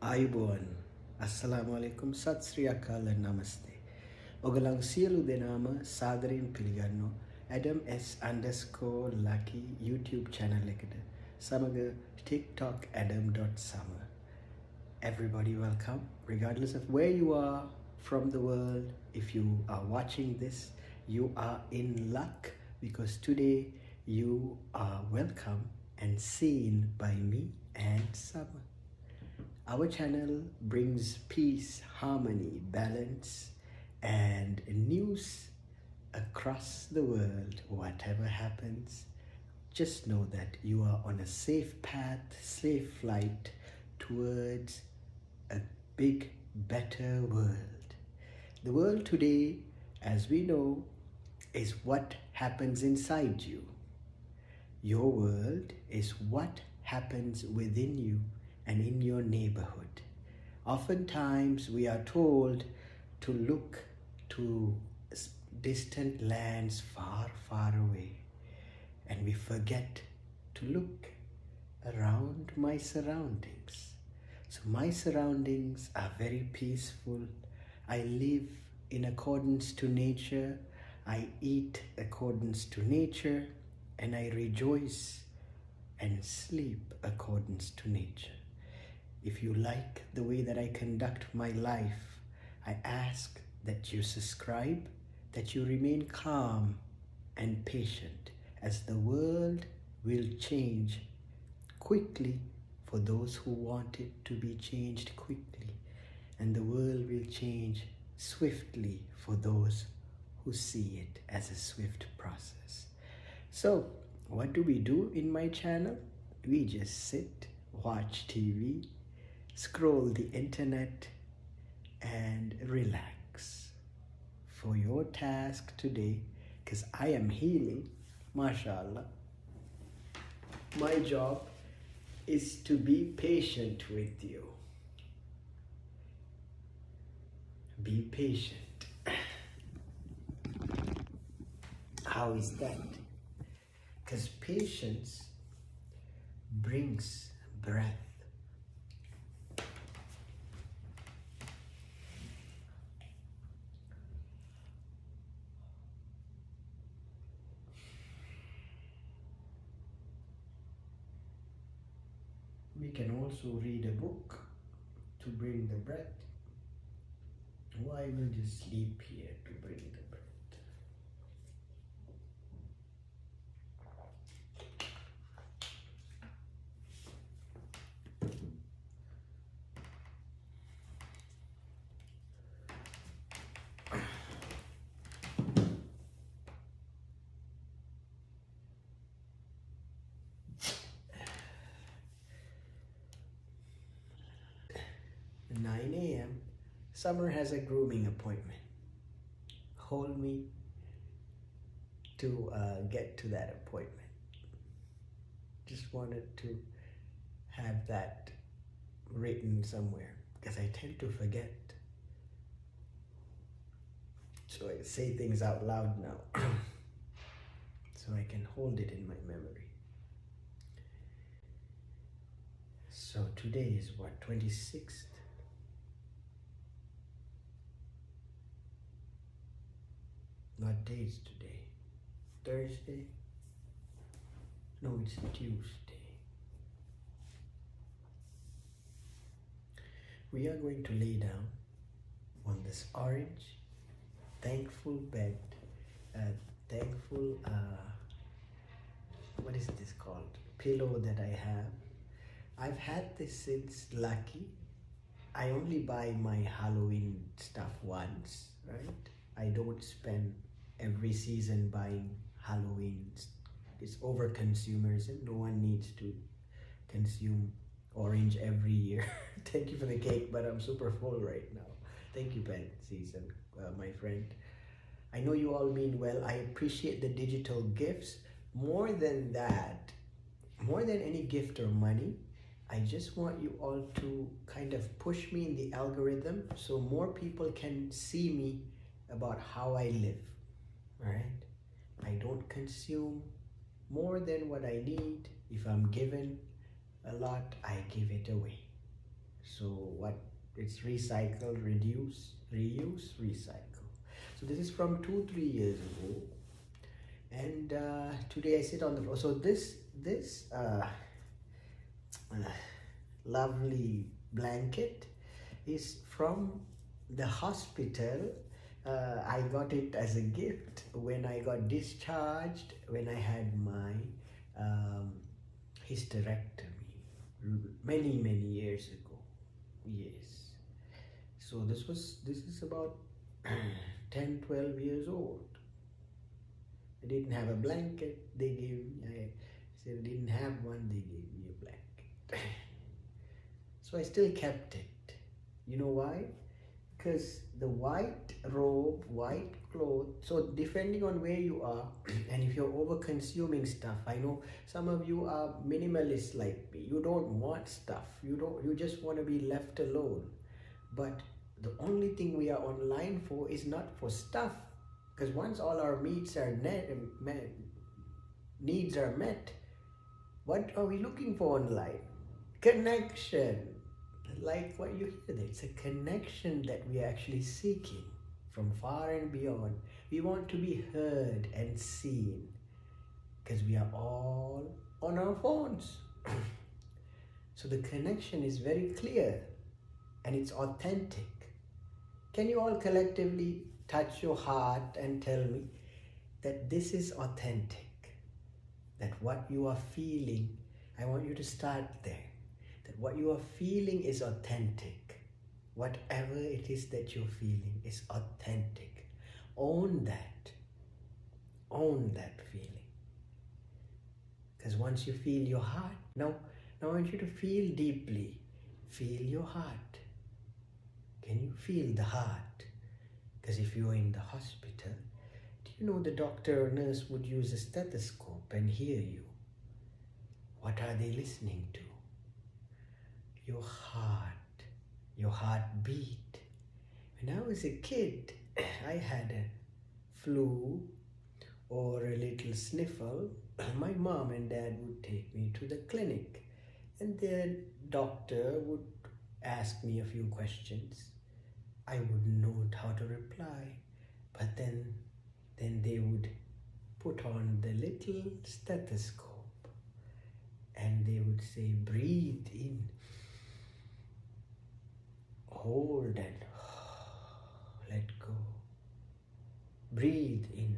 Ayubowan, Assalamu alaikum, Sat Sri Akal and Namaste. Ogalang sielu denama Sadarin Piligano, Adam S underscore Lucky YouTube channel lekada. Samaga TikTok Adam.Summer. Everybody welcome, regardless of where you are from the world. If you are watching this, you are in luck because today you are welcome and seen by me and Summer. Our channel brings peace, harmony, balance, and news across the world. Whatever happens, just know that you are on a safe path, safe flight towards a big, better world. The world today, as we know, is what happens inside you. Your world is what happens within you and in your neighborhood. Oftentimes we are told to look to distant lands far, far away, and we forget to look around my surroundings. So my surroundings are very peaceful. I live in accordance to nature. I eat accordance to nature, and I rejoice and sleep accordance to nature. If you like the way that I conduct my life, I ask that you subscribe, that you remain calm and patient, as the world will change quickly for those who want it to be changed quickly, and the world will change swiftly for those who see it as a swift process. So, what do we do in my channel? We just sit, watch TV, scroll the internet, and relax. For your task today, because I am healing, mashallah, my job is to be patient with you. Be patient. How is that? Because patience brings breath. We can also read a book to bring the breath. Why will you sleep here to bring the breath? At 9 a.m., Summer has a grooming appointment. Hold me to get to that appointment. Just wanted to have that written somewhere because I tend to forget. So I say things out loud now so I can hold it in my memory. So today is what, 26th? What day is today? Thursday? No, it's Tuesday. We are going to lay down on this orange, thankful bed, what is this called? Pillow that I have. I've had this since Lucky. I only buy my Halloween stuff once, right? I don't spend every season buying Halloween. It's over consumerism. No one needs to consume orange every year. Thank you for the cake, but I'm super full right now. Thank you, Ben Season, my friend. I know you all mean well. I appreciate the digital gifts. More than that, more than any gift or money, I just want you all to kind of push me in the algorithm so more people can see me about how I live, right? I don't consume more than what I need. If I'm given a lot, I give it away. So what? It's recycle, reduce, reuse, recycle. So this is from 2-3 years ago, and today I sit on the floor. So this lovely blanket is from the hospital. I got it as a gift when I got discharged, when I had my hysterectomy many years ago. Yes. So this is about 10-12 years old. I didn't have a blanket, they gave me. I said I didn't have one, they gave me a blanket. So I still kept it. You know why? Because the white robe, white clothes, so depending on where you are, and if you're over consuming stuff, I know some of you are minimalists like me. You don't want stuff. You just want to be left alone. But the only thing we are online for is not for stuff. Because once all our needs are met, what are we looking for online? Connection. Like what you hear there, it's a connection that we are actually seeking from far and beyond. We want to be heard and seen because we are all on our phones. So the connection is very clear and it's authentic. Can you all collectively touch your heart and tell me that this is authentic? That what you are feeling, I want you to start there. That what you are feeling is authentic. Whatever it is that you're feeling is authentic. Own that. Own that feeling. Because once you feel your heart, now I want you to feel deeply. Feel your heart. Can you feel the heart? Because if you're in the hospital, do you know the doctor or nurse would use a stethoscope and hear you? What are they listening to? Your heart, your heartbeat. When I was a kid, I had a flu or a little sniffle. My mom and dad would take me to the clinic, and the doctor would ask me a few questions. I wouldn't know how to reply, but then they would put on the little stethoscope and they would say, breathe in. Hold and let go. Breathe in.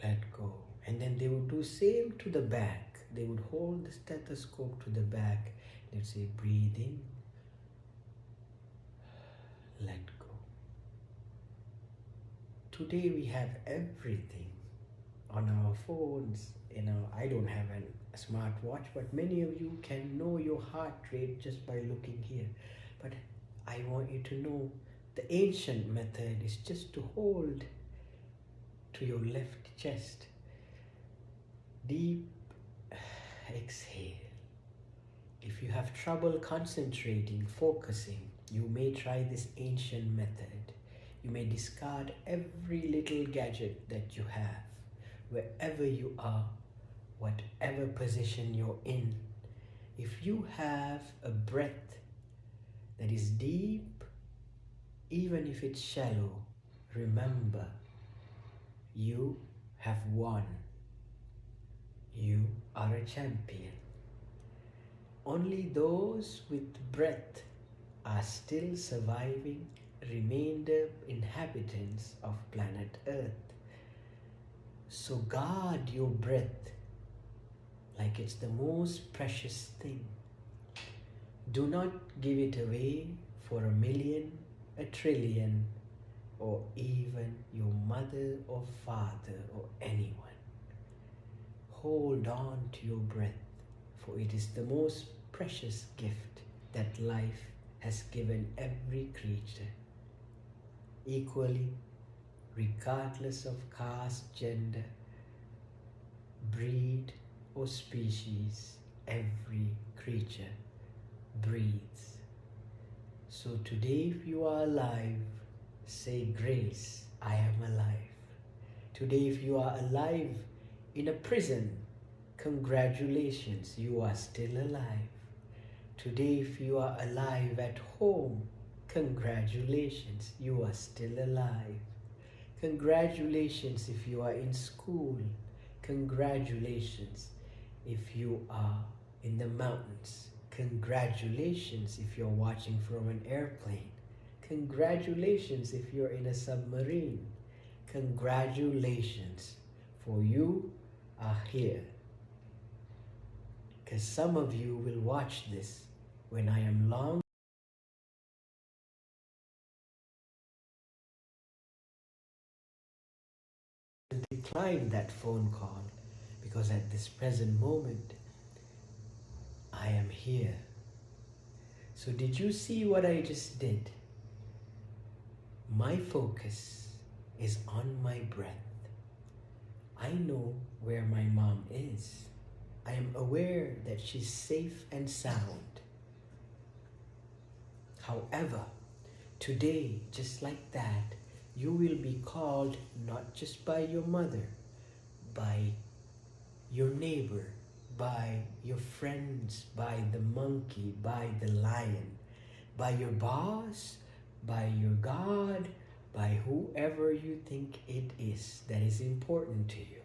Let go. And then they would do same to the back. They would hold the stethoscope to the back. They'd say, breathe in. Let go. Today we have everything on our phones. I don't have a smartwatch, but many of you can know your heart rate just by looking here. But I want you to know the ancient method is just to hold to your left chest. Deep exhale. If you have trouble concentrating, focusing, you may try this ancient method. You may discard every little gadget that you have, wherever you are, whatever position you're in. If you have a breath that is deep, even if it's shallow, remember, you have won. You are a champion. Only those with breath are still surviving remainder inhabitants of planet Earth. So guard your breath like it's the most precious thing. Do not give it away for 1,000,000, 1,000,000,000,000, or even your mother or father or anyone. Hold on to your breath, for it is the most precious gift that life has given every creature. Equally, regardless of caste, gender, breed, or species, every creature breathes. So today, if you are alive, say grace, I am alive. Today, if you are alive in a prison, congratulations, you are still alive. Today, if you are alive at home, congratulations, you are still alive. Congratulations if you are in school. Congratulations if you are in the mountains. Congratulations if you're watching from an airplane. Congratulations if you're in a submarine. Congratulations, for you are here. Because some of you will watch this when I am long decline that phone call, because at this present moment I am here. So did you see what I just did? My focus is on my breath. I know where my mom is. I am aware that she's safe and sound. However, today, just like that, you will be called not just by your mother, by your neighbor, by your friends, by the monkey, by the lion, by your boss, by your God, by whoever you think it is that is important to you.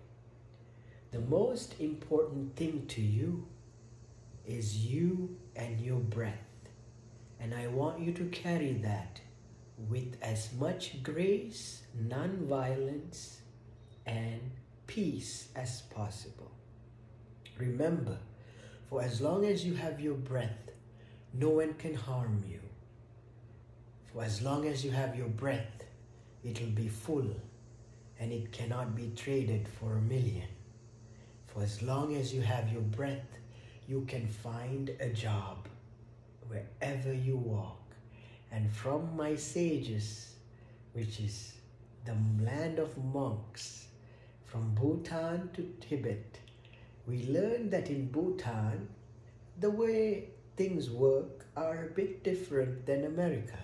The most important thing to you is you and your breath. And I want you to carry that with as much grace, non-violence, and peace as possible. Remember, for as long as you have your breath, no one can harm you. For as long as you have your breath, it will be full and it cannot be traded for a million. For as long as you have your breath, you can find a job wherever you walk. And from my sages, which is the land of monks, from Bhutan to Tibet, we learned that in Bhutan, the way things work are a bit different than America.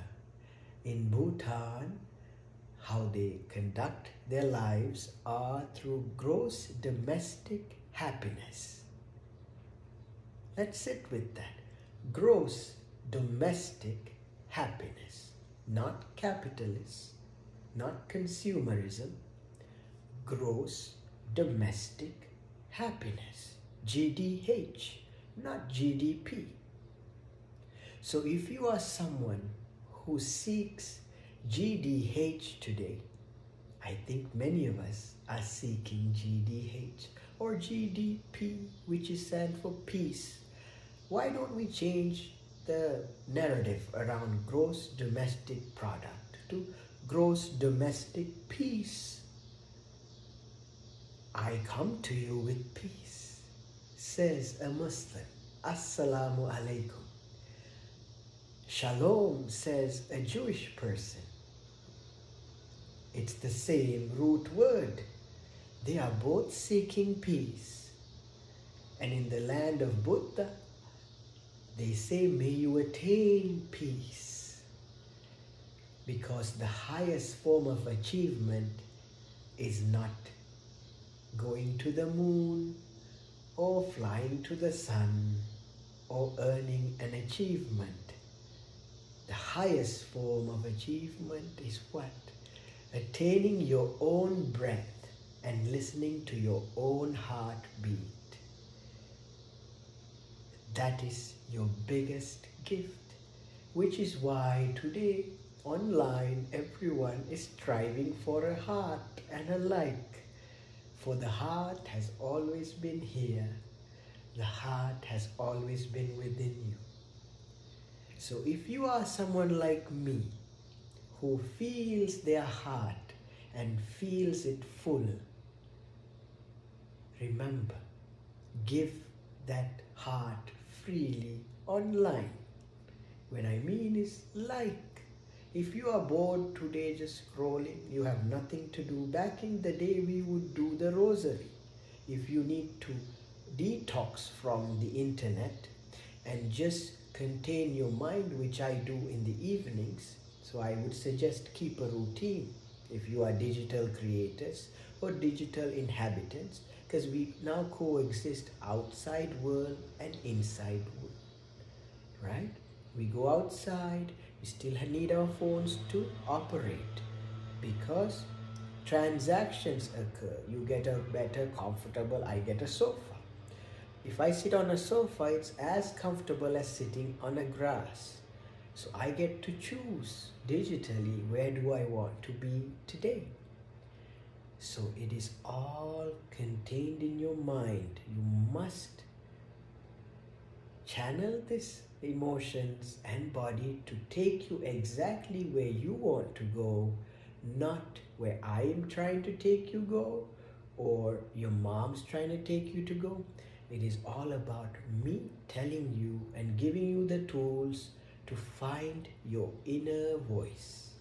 In Bhutan, how they conduct their lives are through gross domestic happiness. Let's sit with that. Gross domestic happiness, not capitalist, not consumerism, gross domestic happiness, GDH, not GDP. So if you are someone who seeks GDH today, I think many of us are seeking GDH or GDP, which is stand for peace. Why don't we change the narrative around gross domestic product to gross domestic peace? I come to you with peace, says a Muslim. Assalamu alaikum. Shalom, says a Jewish person. It's the same root word. They are both seeking peace. And in the land of Buddha, they say, may you attain peace. Because the highest form of achievement is not going to the moon or flying to the sun or earning an achievement. The highest form of achievement is what? Attaining your own breath and listening to your own heartbeat. That is your biggest gift, which is why today online everyone is striving for a heart and a like. For the heart has always been here. The heart has always been within you. So if you are someone like me, who feels their heart and feels it full, remember, give that heart freely online. When I mean is like. If you are bored today just scrolling, you have nothing to do. Back in the day we would do the rosary. If you need to detox from the internet and just contain your mind, which I do in the evenings, so I would suggest keep a routine if you are digital creators or digital inhabitants, because we now coexist outside world and inside world. right? We go outside, we still need our phones to operate because transactions occur. You get a better, comfortable, I get a sofa. If I sit on a sofa, it's as comfortable as sitting on a grass. So I get to choose digitally where do I want to be today. So it is all contained in your mind. You must channel this emotions and body to take you exactly where you want to go, not where I am trying to take you go or your mom's trying to take you to go. It is all about me telling you and giving you the tools to find your inner voice.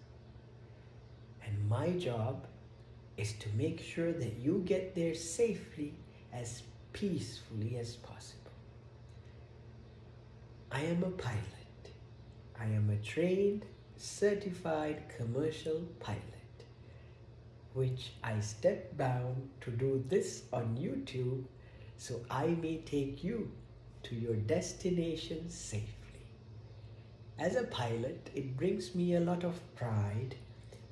And my job is to make sure that you get there safely, as peacefully as possible. I am a pilot. I am a trained, certified commercial pilot, which I stepped down to do this on YouTube so I may take you to your destination safely. As a pilot, it brings me a lot of pride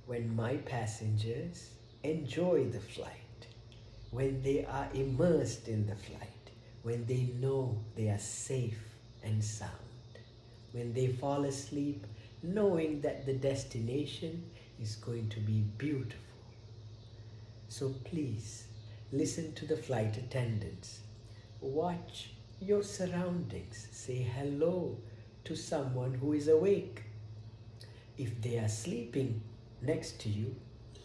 when my passengers enjoy the flight, when they are immersed in the flight, when they know they are safe and sound, when they fall asleep knowing that the destination is going to be beautiful. So please listen to the flight attendants. Watch your surroundings. Say hello to someone who is awake. If they are sleeping next to you,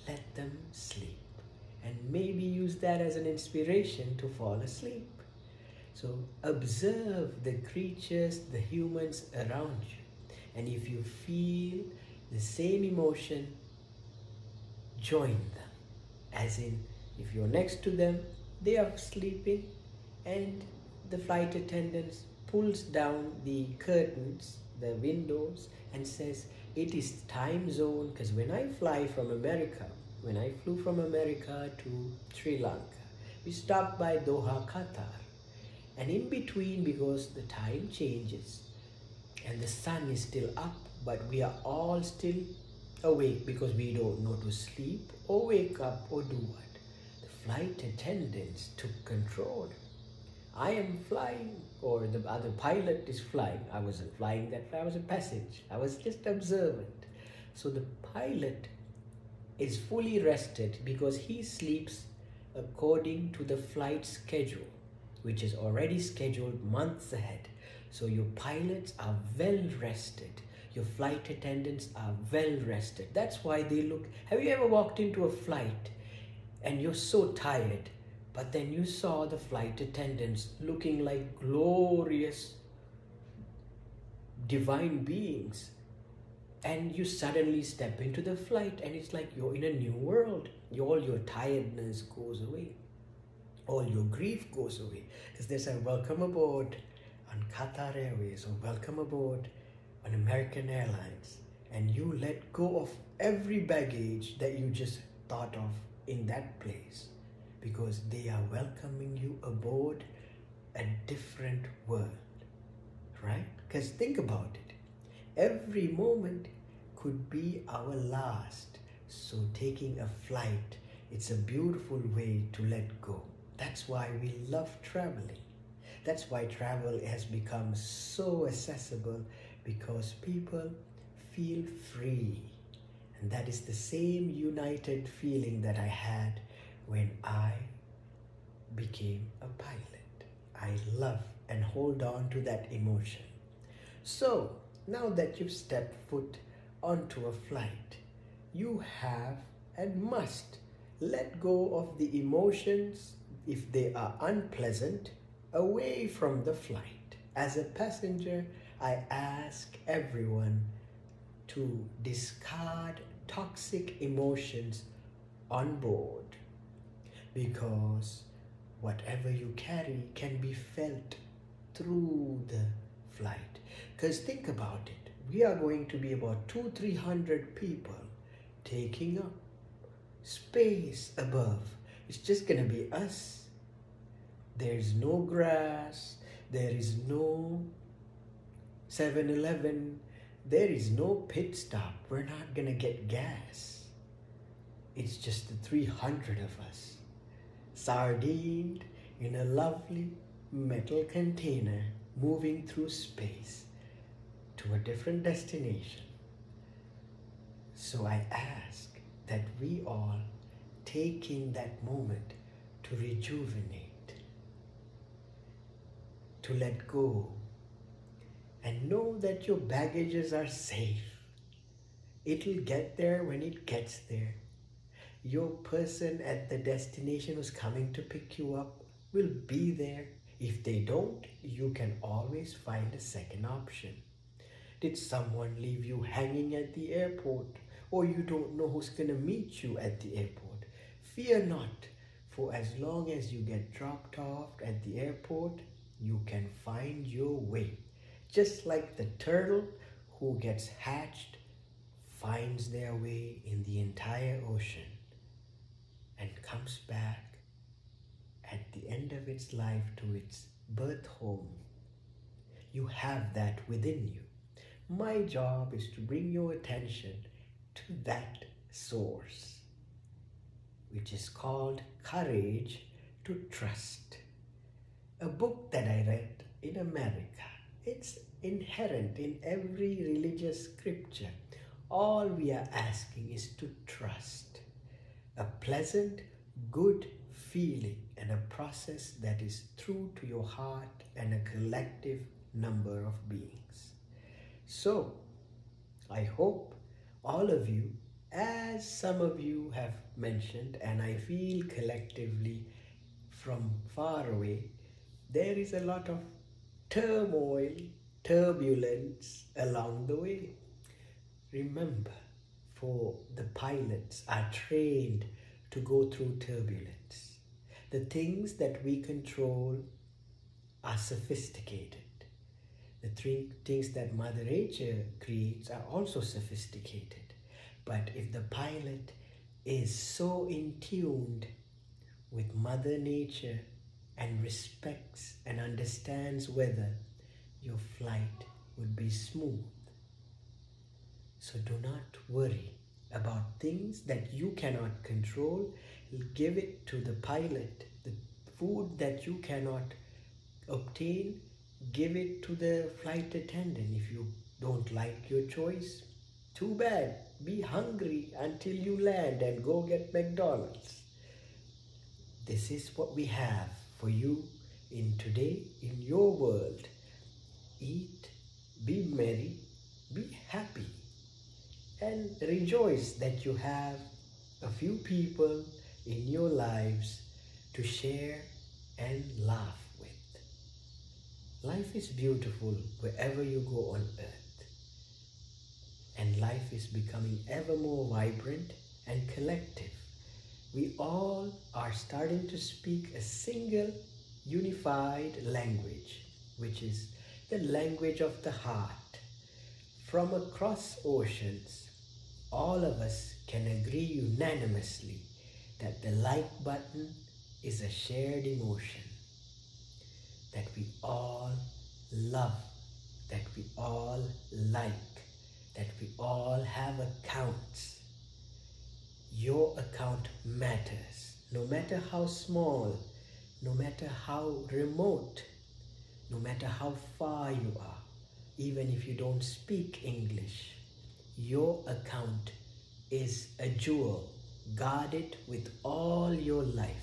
let them sleep. And maybe use that as an inspiration to fall asleep. So observe the creatures, the humans around you. And if you feel the same emotion, join them. As in, if you're next to them, they are sleeping and the flight attendant pulls down the curtains, the windows, and says, it is time zone. Because when I flew from America to Sri Lanka, we stopped by Doha, Qatar. And in between, because the time changes and the sun is still up, but we are all still awake because we don't know to sleep or wake up or do what. The flight attendants took control. I am flying, or the other pilot is flying. I wasn't flying that flight, I was a passenger. I was just observant. So the pilot is fully rested because he sleeps according to the flight schedule, which is already scheduled months ahead. So your pilots are well rested. Your flight attendants are well rested. That's why they look. Have you ever walked into a flight and you're so tired, but then you saw the flight attendants looking like glorious divine beings, and you suddenly step into the flight and it's like you're in a new world. All your tiredness goes away. All your grief goes away. Because there's a welcome aboard on Qatar Airways or welcome aboard on American Airlines. And you let go of every baggage that you just thought of in that place. Because they are welcoming you aboard a different world. Right? Because think about it. Every moment could be our last. So taking a flight, it's a beautiful way to let go. That's why we love traveling. That's why travel has become so accessible, because people feel free. And that is the same united feeling that I had when I became a pilot. I love and hold on to that emotion. So now that you've stepped foot onto a flight, you have and must let go of the emotions, if they are unpleasant, away from the flight. As a passenger, I ask everyone to discard toxic emotions on board, because whatever you carry can be felt through the flight. Because think about it, we are going to be about 200-300 people taking up space above. It's just going to be us. There's no grass, there is no 7-Eleven, there is no pit stop. We're not gonna get gas. It's just the 300 of us, sardined in a lovely metal container, moving through space to a different destination. So I ask that we all taking that moment to rejuvenate, to let go, and know that your baggages are safe. It'll get there when it gets there. Your person at the destination who's coming to pick you up will be there. If they don't, you can always find a second option. Did someone leave you hanging at the airport, or you don't know who's going to meet you at the airport? Fear not, for as long as you get dropped off at the airport, you can find your way. Just like the turtle who gets hatched finds their way in the entire ocean and comes back at the end of its life to its birth home. You have that within you. My job is to bring your attention to that source, which is called Courage to Trust. A book that I read in America. It's inherent in every religious scripture. All we are asking is to trust. A pleasant, good feeling and a process that is true to your heart and a collective number of beings. So, I hope all of you, as some of you have mentioned, and I feel collectively from far away, there is a lot of turmoil, turbulence along the way. Remember, for the pilots are trained to go through turbulence. The things that we control are sophisticated. The things that Mother Nature creates are also sophisticated. But if the pilot is so in tune with Mother Nature and respects and understands weather, your flight would be smooth. So do not worry about things that you cannot control. Give it to the pilot. The food that you cannot obtain, give it to the flight attendant. If you don't like your choice, too bad. Be hungry until you land and go get McDonald's. This is what we have for you in today, in your world. Eat, be merry, be happy, and rejoice that you have a few people in your lives to share and laugh with. Life is beautiful wherever you go on earth, and life is becoming ever more vibrant and collective. We all are starting to speak a single unified language, which is the language of the heart. From across oceans, all of us can agree unanimously that the like button is a shared emotion, that we all love, that we all like, that we all have accounts. Your account matters, no matter how small, no matter how remote, no matter how far you are, even if you don't speak English. Your account is a jewel. Guard it with all your life.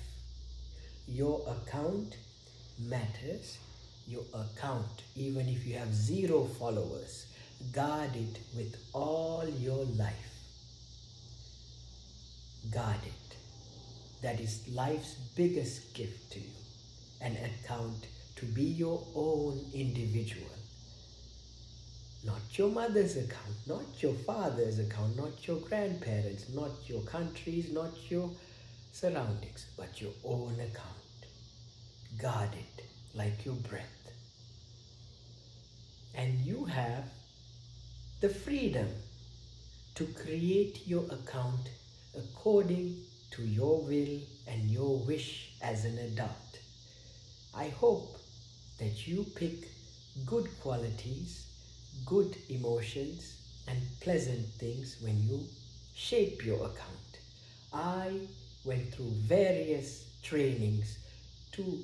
Your account matters. Your account, even if you have 0 followers, guard it with all your life. Guard it. That is life's biggest gift to you. An account to be your own individual. Not your mother's account, not your father's account, not your grandparents, not your countries, not your surroundings, but your own account. Guard it like your breath. And you have the freedom to create your account according to your will and your wish as an adult. I hope that you pick good qualities, good emotions and pleasant things when you shape your account. I went through various trainings to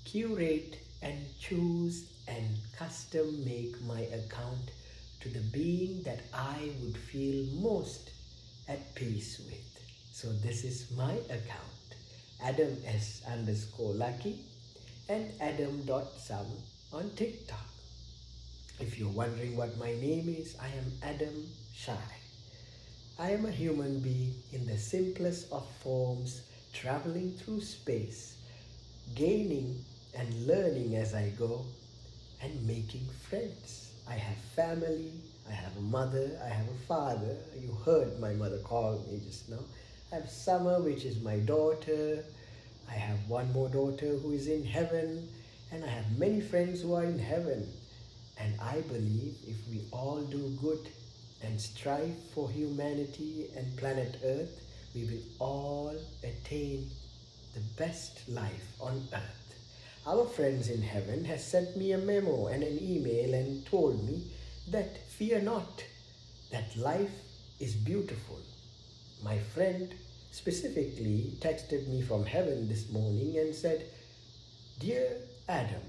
curate and choose and custom make my account to the being that I would feel most at peace with. So this is my account, Adam_Lucky and Adam.Summer on TikTok. If you're wondering what my name is, I am Adam Shai. I am a human being in the simplest of forms, traveling through space, gaining and learning as I go, and making friends. I have family, I have a mother, I have a father. You heard my mother call me just now. I have Summer, which is my daughter. I have one more daughter who is in heaven, and I have many friends who are in heaven. And I believe if we all do good and strive for humanity and planet Earth, we will all attain the best life on Earth. Our friends in heaven has sent me a memo and an email and told me that fear not, that life is beautiful. My friend specifically texted me from heaven this morning and said, "Dear Adam,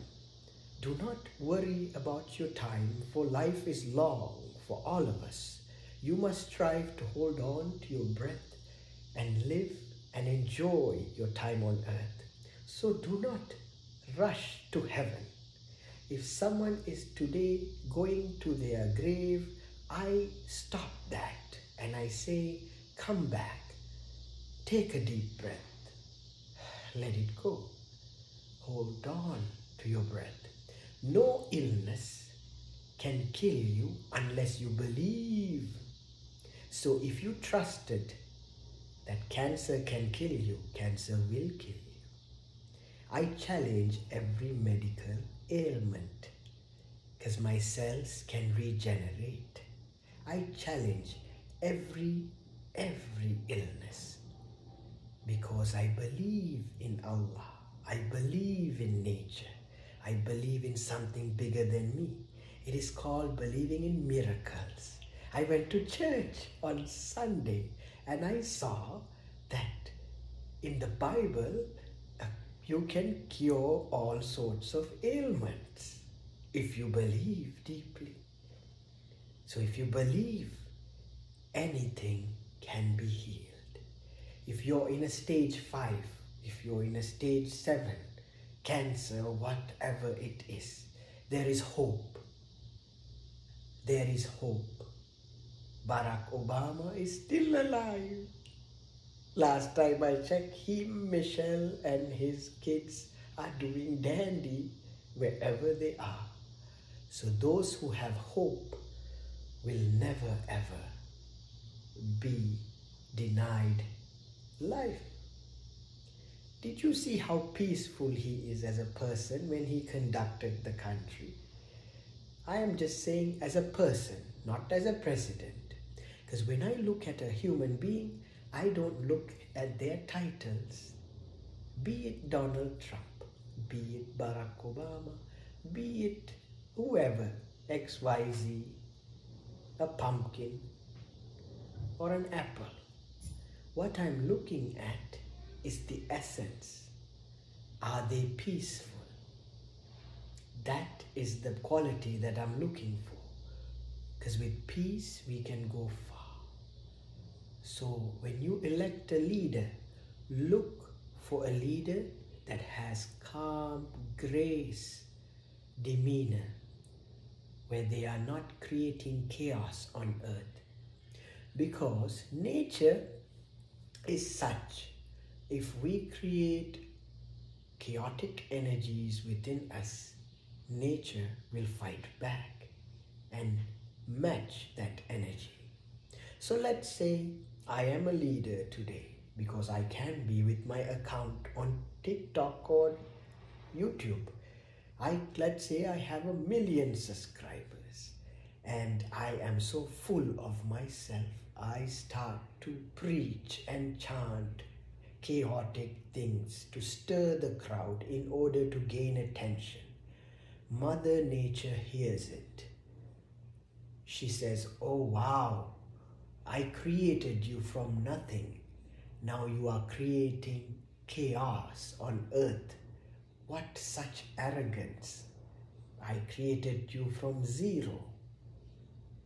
do not worry about your time, for life is long for all of us. You must strive to hold on to your breath and live and enjoy your time on earth. So do not rush to heaven. If someone is today going to their grave, I stop that and I say, come back. Take a deep breath. Let it go. Hold on to your breath. No illness can kill you unless you believe. So if you trusted that cancer can kill you, cancer will kill you. I challenge every medical ailment because my cells can regenerate. I challenge every illness because I believe in Allah. I believe in nature. I believe in something bigger than me. It is called believing in miracles. I went to church on Sunday and I saw that in the Bible, you can cure all sorts of ailments if you believe deeply. So if you believe, anything can be healed. If you're in a stage 5, if you're in a stage 7, cancer, whatever it is, there is hope. There is hope. Barack Obama is still alive. Last time I checked, him, Michelle, and his kids are doing dandy wherever they are. So those who have hope will never ever be denied life. Did you see how peaceful he is as a person when he conducted the country? I am just saying as a person, not as a president. Because when I look at a human being, I don't look at their titles. Be it Donald Trump, be it Barack Obama, be it whoever, XYZ, a pumpkin, or an apple. What I'm looking at is the essence. Are they peaceful? That is the quality that I'm looking for. Because with peace, we can go far. So when you elect a leader, look for a leader that has calm, grace, demeanor, where they are not creating chaos on earth. Because nature is such, if we create chaotic energies within us, nature will fight back and match that energy. So let's say I am a leader today because I can be with my account on TikTok or YouTube. Let's say I have 1 million subscribers and I am so full of myself. I start to preach and chant chaotic things to stir the crowd in order to gain attention. Mother Nature hears it. she says, "Oh wow, I created you from nothing. Now you are creating chaos on earth. What such arrogance? I created you from zero.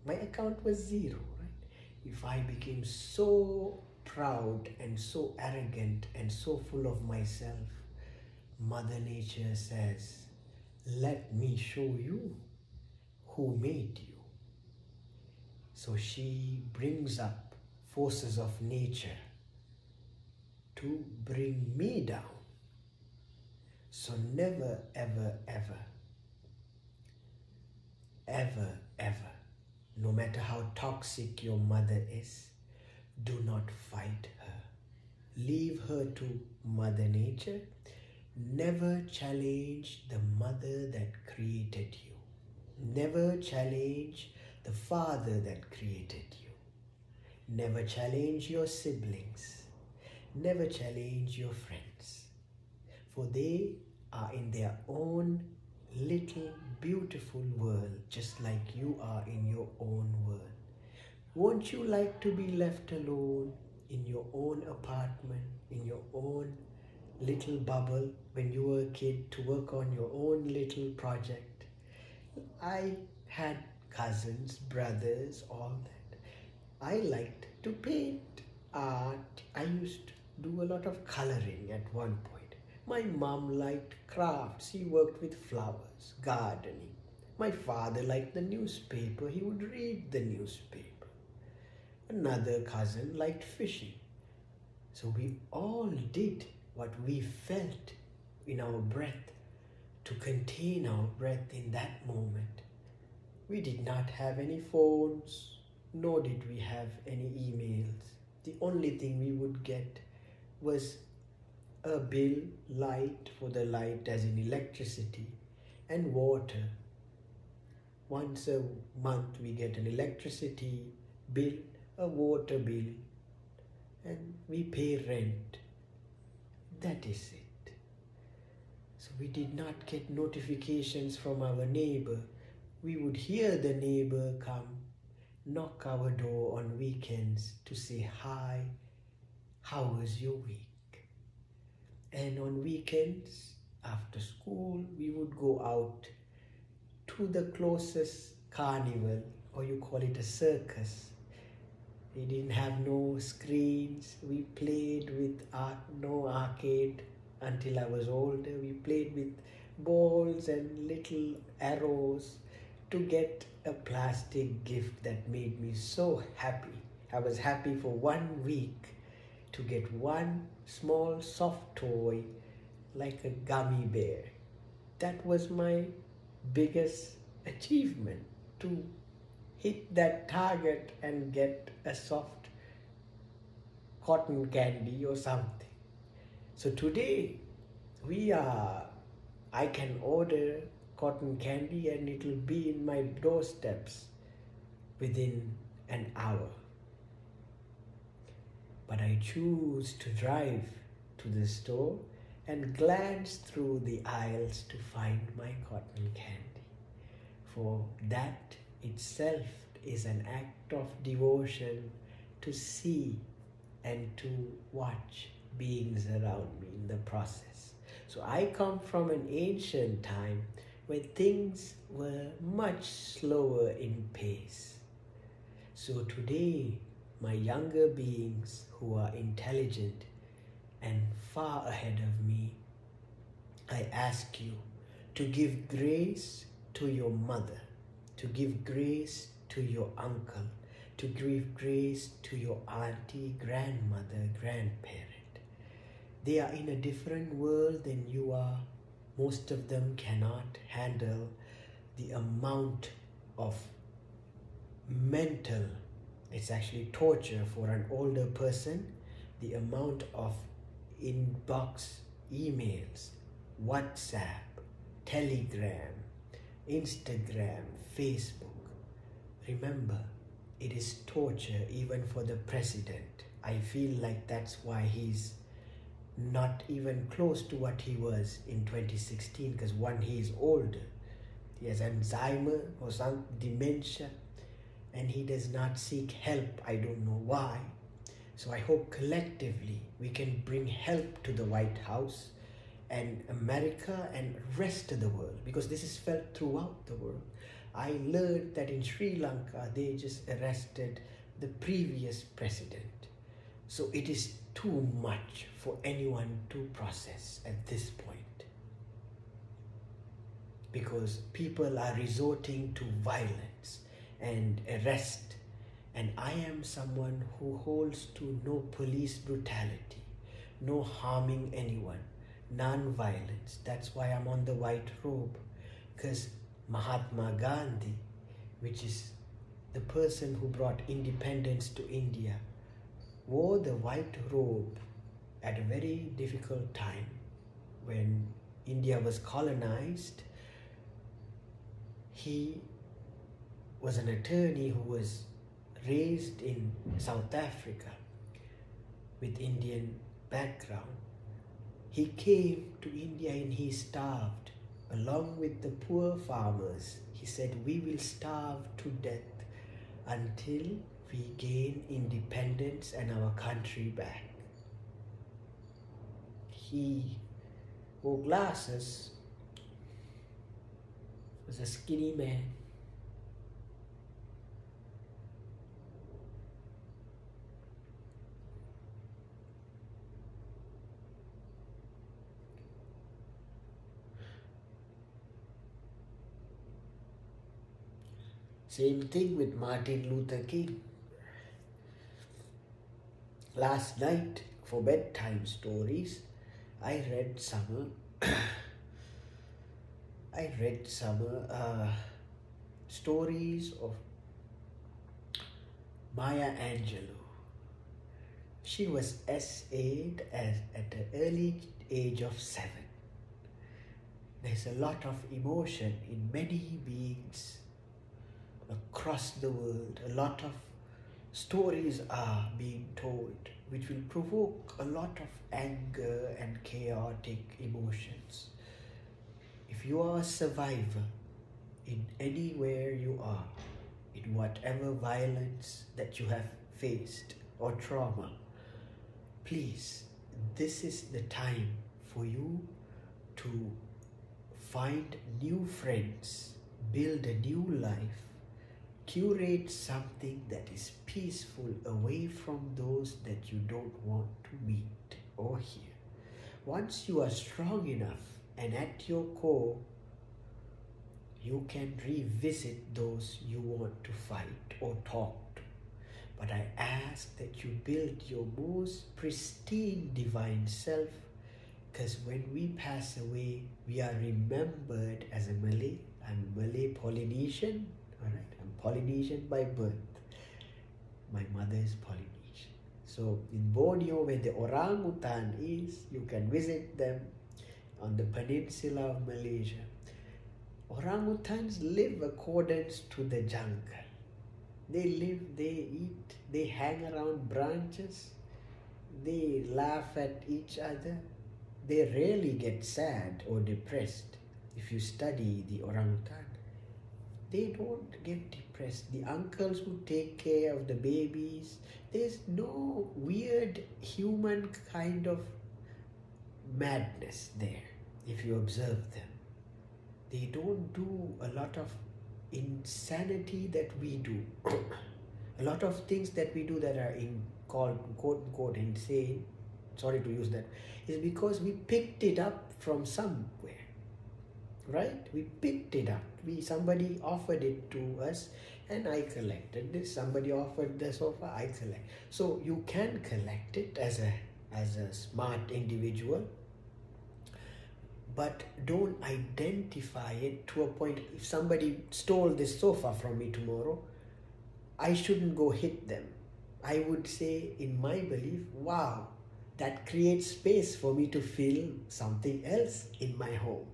My account was zero, right? If I became so proud and so arrogant and so full of myself, Mother Nature says, let me show you who made you." So she brings up forces of nature to bring me down. So never, ever, ever, ever, ever, no matter how toxic your mother is, do not fight her. Leave her to Mother Nature. Never challenge the mother that created you. Never challenge the father that created you. Never challenge your siblings. Never challenge your friends. For they are in their own little beautiful world, just like you are in your own world. Won't you like to be left alone in your own apartment, in your own little bubble when you were a kid, to work on your own little project? I had cousins, brothers, all that. I liked to paint, art. I used to do a lot of coloring at one point. My mom liked crafts. He worked with flowers, gardening. My father liked the newspaper. He would read the newspaper. Another cousin liked fishing. So we all did what we felt in our breath to contain our breath in that moment. We did not have any phones, nor did we have any emails. The only thing we would get was a bill, light, for the light as in electricity, and water. Once a month we get an electricity bill, a water bill, and we pay rent. That is it. So we did not get notifications from our neighbor. We would hear the neighbor come, knock our door on weekends to say, "Hi, how was your week?" And on weekends, after school, we would go out to the closest carnival, or you call it a circus. We didn't have no screens. We played with no arcade until I was older. We played with balls and little arrows to get a plastic gift that made me so happy. I was happy for 1 week to get one small soft toy like a gummy bear. That was my biggest achievement, to hit that target and get a soft cotton candy or something. So today I can order cotton candy and it will be in my doorsteps within an hour. But I choose to drive to the store and glance through the aisles to find my cotton candy. For that itself is an act of devotion, to see and to watch beings around me in the process. So I come from an ancient time where things were much slower in pace. So today, my younger beings who are intelligent and far ahead of me, I ask you to give grace to your mother, to give grace to your uncle, to give grace to your auntie, grandmother, grandparent. They are in a different world than you are. Most of them cannot handle the amount of mental, it's actually torture for an older person, the amount of inbox emails, WhatsApp, Telegram, Instagram, Facebook. Remember, it is torture even for the president. I feel like that's why he's not even close to what he was in 2016, because one, he is older. He has Alzheimer or some dementia. and he does not seek help. I don't know why. So I hope collectively we can bring help to the White House and America and rest of the world, because this is felt throughout the world. I learned that in Sri Lanka they just arrested the previous president. So it is too much for anyone to process at this point, because people are resorting to violence and arrest. And I am someone who holds to no police brutality, no harming anyone, non-violence. That's why I'm on the white robe, because Mahatma Gandhi, which is the person who brought independence to India, wore the white robe at a very difficult time when India was colonized. He was an attorney who was raised in South Africa with Indian background. He came to India and he starved along with the poor farmers. He said, we will starve to death until we gain independence and our country back. He wore glasses, was a skinny man. Same thing with Martin Luther King. Last night, for bedtime stories, I read Summer. Stories of Maya Angelou. She was SA'd at an early age of 7. There's a lot of emotion in many beings across the world. A lot of stories are being told which will provoke a lot of anger and chaotic emotions. If you are a survivor in anywhere you are, in whatever violence that you have faced or trauma, please, this is the time for you to find new friends, build a new life, curate something that is peaceful away from those that you don't want to meet or hear. Once you are strong enough and at your core, you can revisit those you want to fight or talk to. But I ask that you build your most pristine divine self, because when we pass away, we are remembered as a Malay. I'm Malay Polynesian, all right? I'm Polynesian by birth. My mother is Polynesian. So in Borneo, where the orangutan is, you can visit them on the peninsula of Malaysia. Orangutans live accordance to the jungle. They live, they eat, they hang around branches, they laugh at each other. They rarely get sad or depressed. If you study the orangutan, they don't get depressed. The uncles who take care of the babies, there's no weird human kind of madness there if you observe them. They don't do a lot of insanity that we do. A lot of things that we do that are called quote unquote insane, sorry to use that, is because we picked it up from somewhere, right? We picked it up. Somebody offered it to us and I collected this. Somebody offered the sofa, I collect. So you can collect it as a smart individual, but don't identify it to a point. If somebody stole this sofa from me tomorrow, I shouldn't go hit them. I would say, in my belief, wow, that creates space for me to feel something else in my home.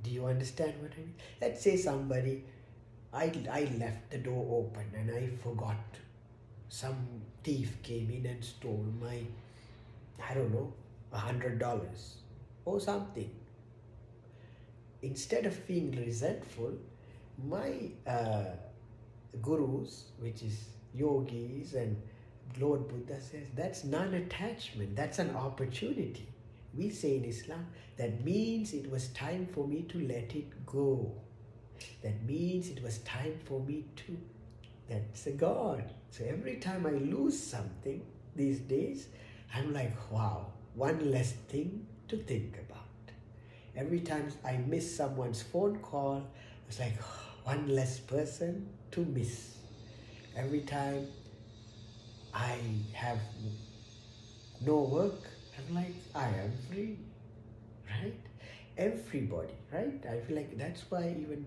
Do you understand what I mean? Let's say somebody, I left the door open and I forgot. Some thief came in and stole my, I don't know, $100 or something. Instead of being resentful, my gurus, which is yogis, and Lord Buddha says that's non-attachment, that's an opportunity. We say in Islam, that means it was time for me to let it go. That means it was time for me to, that's a God. So every time I lose something these days, I'm like, wow, one less thing to think about. Every time I miss someone's phone call, it's like one less person to miss. Every time I have no work, I'm like, I am free, right? Everybody, right? I feel like that's why even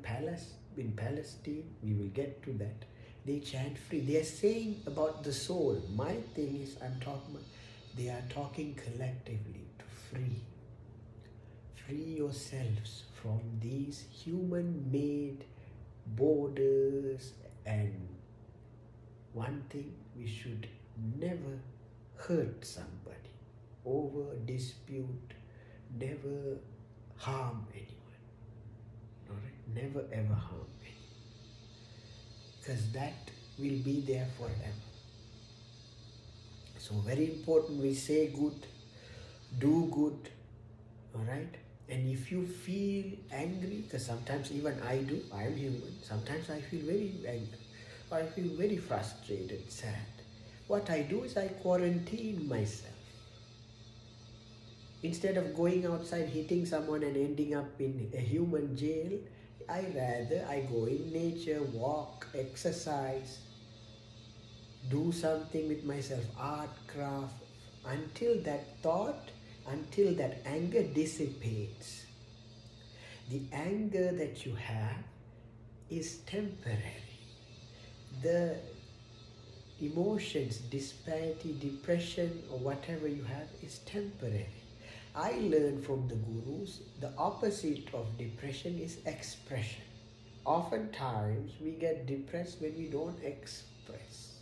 in Palestine, we will get to that. They chant free. They are saying about the soul. My thing is, they are talking collectively to free. Free yourselves from these human-made borders. And one thing, we should never hurt somebody, over dispute, never harm anyone. All right? Never ever harm anyone, because that will be there forever. So very important, we say good, do good, all right? And if you feel angry, because sometimes even I do, I am human, sometimes I feel very angry, or I feel very frustrated, sad. What I do is I quarantine myself. Instead of going outside hitting someone and ending up in a human jail, I go in nature, walk, exercise, do something with myself, art, craft, until that anger dissipates. The anger that you have is temporary. The emotions, disparity, depression, or whatever you have is temporary. I learned from the gurus, the opposite of depression is expression. Oftentimes we get depressed when we don't express.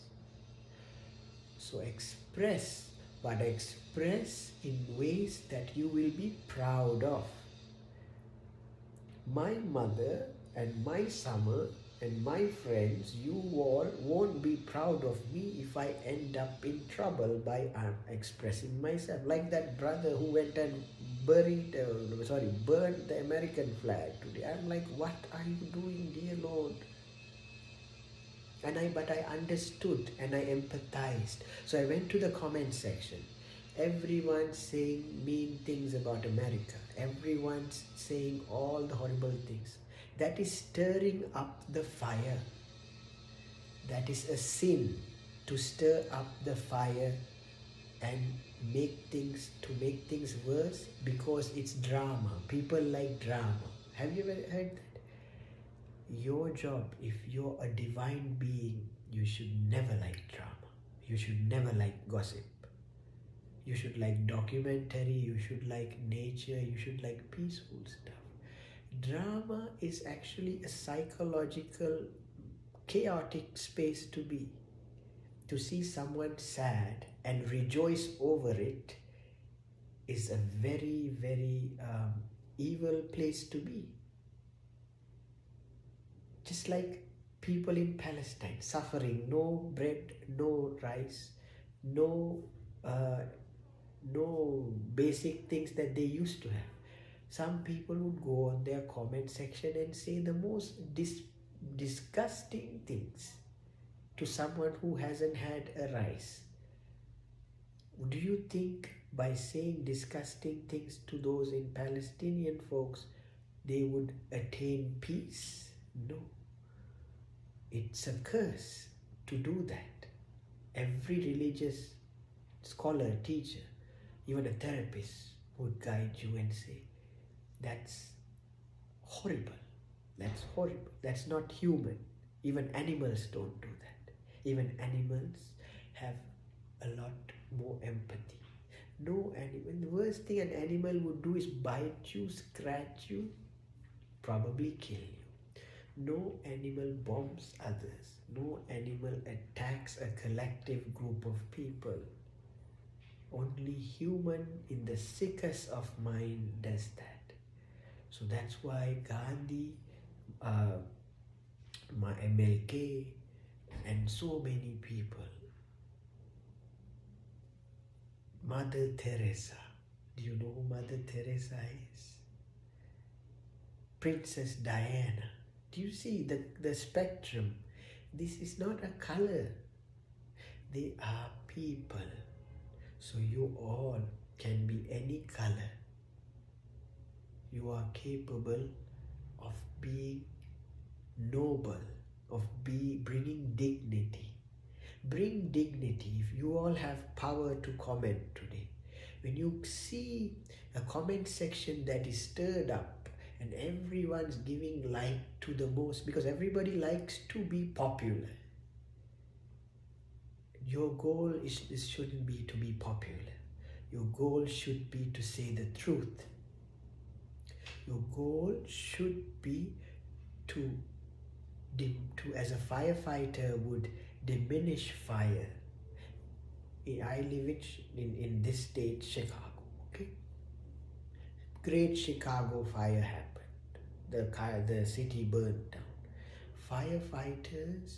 So express, but express in ways that you will be proud of. My mother and my summer and my friends, you all won't be proud of me if I end up in trouble by expressing myself. Like that brother who went and burned the American flag today. I'm like, what are you doing, dear Lord? But I understood and I empathized. So I went to the comment section. Everyone's saying mean things about America. Everyone's saying all the horrible things. That is stirring up the fire. That is a sin, to stir up the fire and make things worse, because it's drama. People like drama. Have you ever heard that? Your job, if you're a divine being, you should never like drama. You should never like gossip. You should like documentary, you should like nature, you should like peaceful stuff. Drama is actually a psychological, chaotic space to be. To see someone sad and rejoice over it is a very, very evil place to be. Just like people in Palestine suffering, no bread, no rice, no basic things that they used to have. Some people would go on their comment section and say the most disgusting things to someone who hasn't had a rice. Do you think by saying disgusting things to those in Palestinian folks, they would attain peace? No. It's a curse to do that. Every religious scholar, teacher, even a therapist would guide you and say, that's horrible. That's horrible. That's not human. Even animals don't do that. Even animals have a lot more empathy. No animal, the worst thing an animal would do is bite you, scratch you, probably kill you. No animal bombs others. No animal attacks a collective group of people. Only human in the sickest of mind does that. So that's why Gandhi, MLK, and so many people. Mother Teresa. Do you know who Mother Teresa is? Princess Diana. Do you see the spectrum? This is not a color. They are people. So you all can be any color. You are capable of being noble, of bringing dignity. Bring dignity. If you all have power to comment today, when you see a comment section that is stirred up and everyone's giving like to the most, because everybody likes to be popular. Your goal shouldn't be to be popular. Your goal should be to say the truth. Your goal should be to as a firefighter would diminish fire. I live in this state, Chicago, okay? Great Chicago fire happened. The city burned down. Firefighters,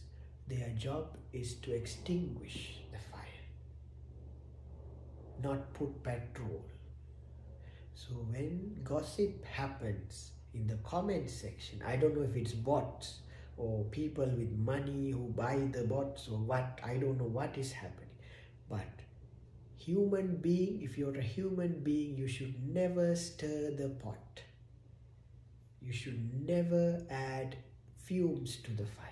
their job is to extinguish the fire, not put petrol. So when gossip happens in the comment section, I don't know if it's bots or people with money who buy the bots or what, I don't know what is happening. But human being, if you're a human being, you should never stir the pot. You should never add fumes to the fire.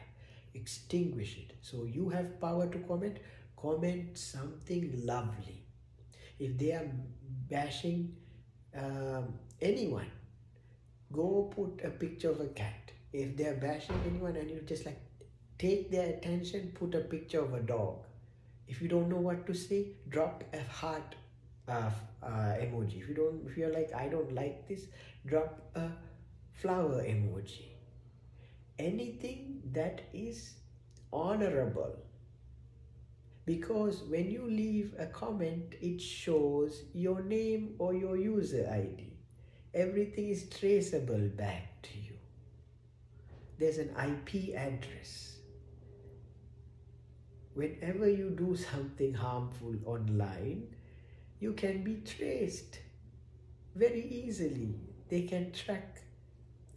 Extinguish it. So you have power to comment something lovely. If they are bashing anyone, go put a picture of a cat. If they are bashing anyone and you just like take their attention, put a picture of a dog. If you don't know what to say, drop a heart emoji. If you're like, I don't like this, drop a flower emoji. Anything that is honorable. Because when you leave a comment, it shows your name or your user ID. Everything is traceable back to you. There's an IP address. Whenever you do something harmful online, you can be traced very easily. They can track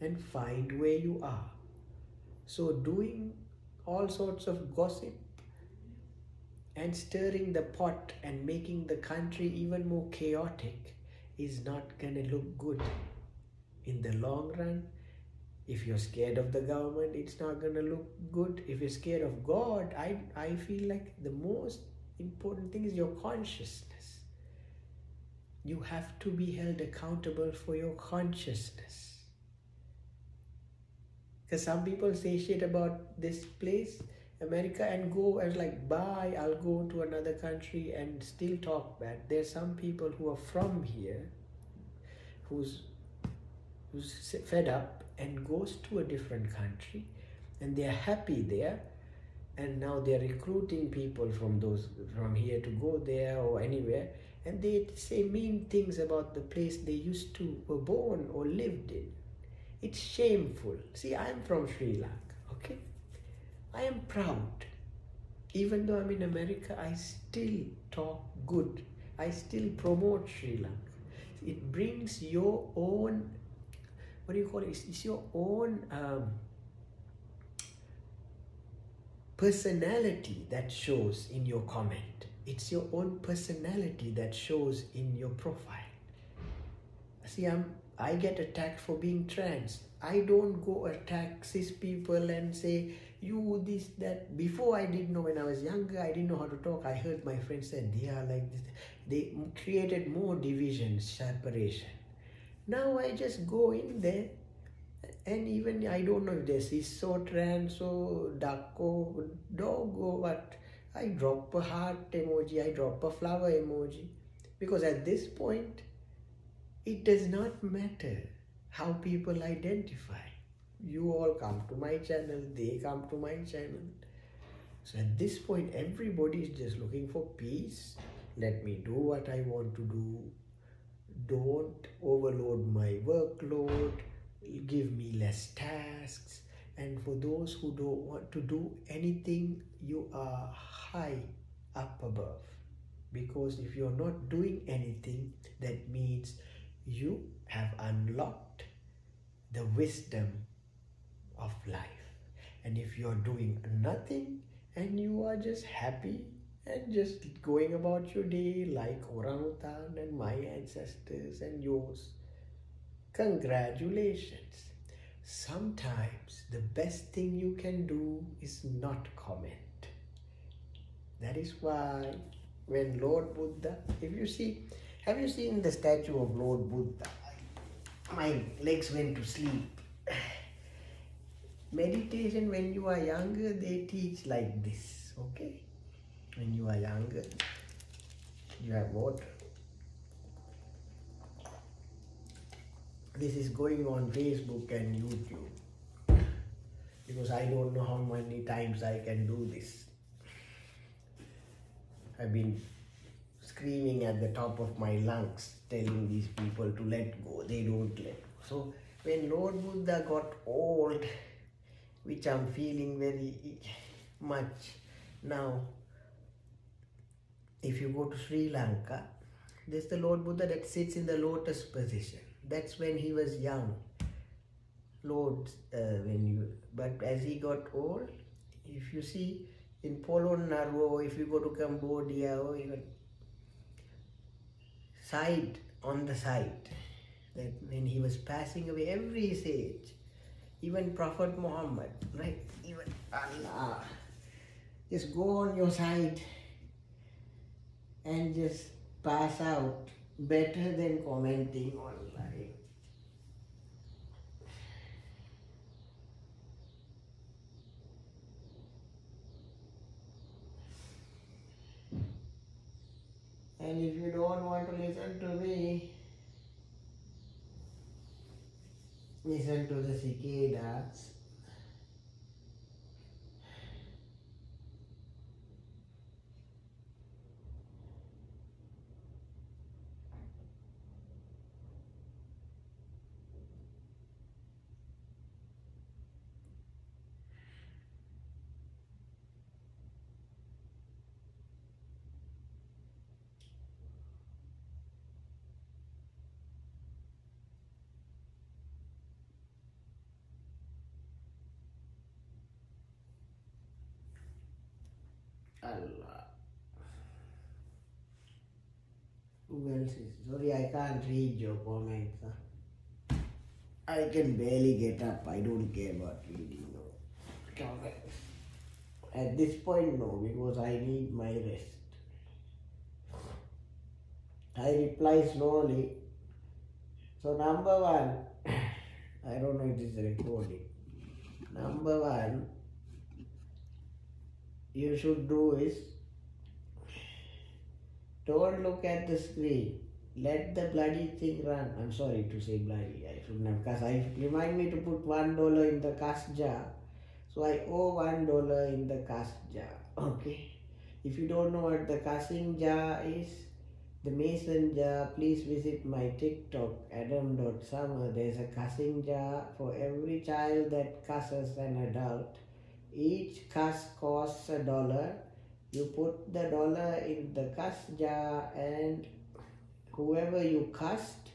and find where you are. So doing all sorts of gossip and stirring the pot and making the country even more chaotic is not gonna look good in the long run. If you're scared of the government, it's not gonna look good. If you're scared of God, I feel like the most important thing is your consciousness. You have to be held accountable for your consciousness. Because some people say shit about this place, America, and go as like, bye, I'll go to another country and still talk bad. There's some people who are from here, who's fed up and goes to a different country and they're happy there, and now they're recruiting people from here to go there or anywhere, and they say mean things about the place they were born or lived in. It's shameful. See, I'm from Sri Lanka, okay? I am proud. Even though I'm in America, I still talk good. I still promote Sri Lanka. It brings your own, what do you call it? It's your own personality that shows in your comment. It's your own personality that shows in your profile. See, I get attacked for being trans. I don't go attack cis people and say, you this, that. Before I didn't know, when I was younger, I didn't know how to talk. I heard my friends say, they are like this. They created more division, separation. Now I just go in there, and even I don't know if they're cis or trans or duck or dog or what. I drop a heart emoji, I drop a flower emoji. Because at this point, it does not matter how people identify. You all come to my channel, they come to my channel. So at this point, everybody is just looking for peace. Let me do what I want to do. Don't overload my workload. Give me less tasks. And for those who don't want to do anything, you are high up above. Because if you're not doing anything, that means you have unlocked the wisdom of life. And if you're doing nothing and you are just happy and just going about your day like orangutan and my ancestors and yours, congratulations. Sometimes the best thing you can do is not comment. That is why when Lord Buddha, have you seen the statue of Lord Buddha? My legs went to sleep. Meditation when you are younger, they teach like this, okay? When you are younger, you have water. This is going on Facebook and YouTube because I don't know how many times I can do this. I've been screaming at the top of my lungs, telling these people to let go. They don't let go. So when Lord Buddha got old, which I'm feeling very much now, if you go to Sri Lanka, there's the Lord Buddha that sits in the lotus position. That's when he was young. But as he got old, if you see in Polonnaruwa, if you go to Cambodia or even on the side, that when he was passing away, every sage, even Prophet Muhammad, right? Even Allah, just go on your side and just pass out better than commenting online. And if you don't want to listen to me, listen to the cicadas. Allah. Who else is? Sorry, I can't read your comments. Huh? I can barely get up. I don't care about reading no comments. At this point, no, because I need my rest. I reply slowly. So number one, I don't know if this is recording. Number one, you should do is don't look at the screen. Let the bloody thing run. I'm sorry to say bloody. I shouldn't have, because I remind me to put $1 in the cash jar. So I owe $1 in the cash jar. Okay. If you don't know what the cashing jar is, the mason jar, please visit my TikTok, Adam&Summer. There's a cussing jar for every child that cusses an adult. Each cuss costs $1. You put the dollar in the cuss jar and whoever you cussed,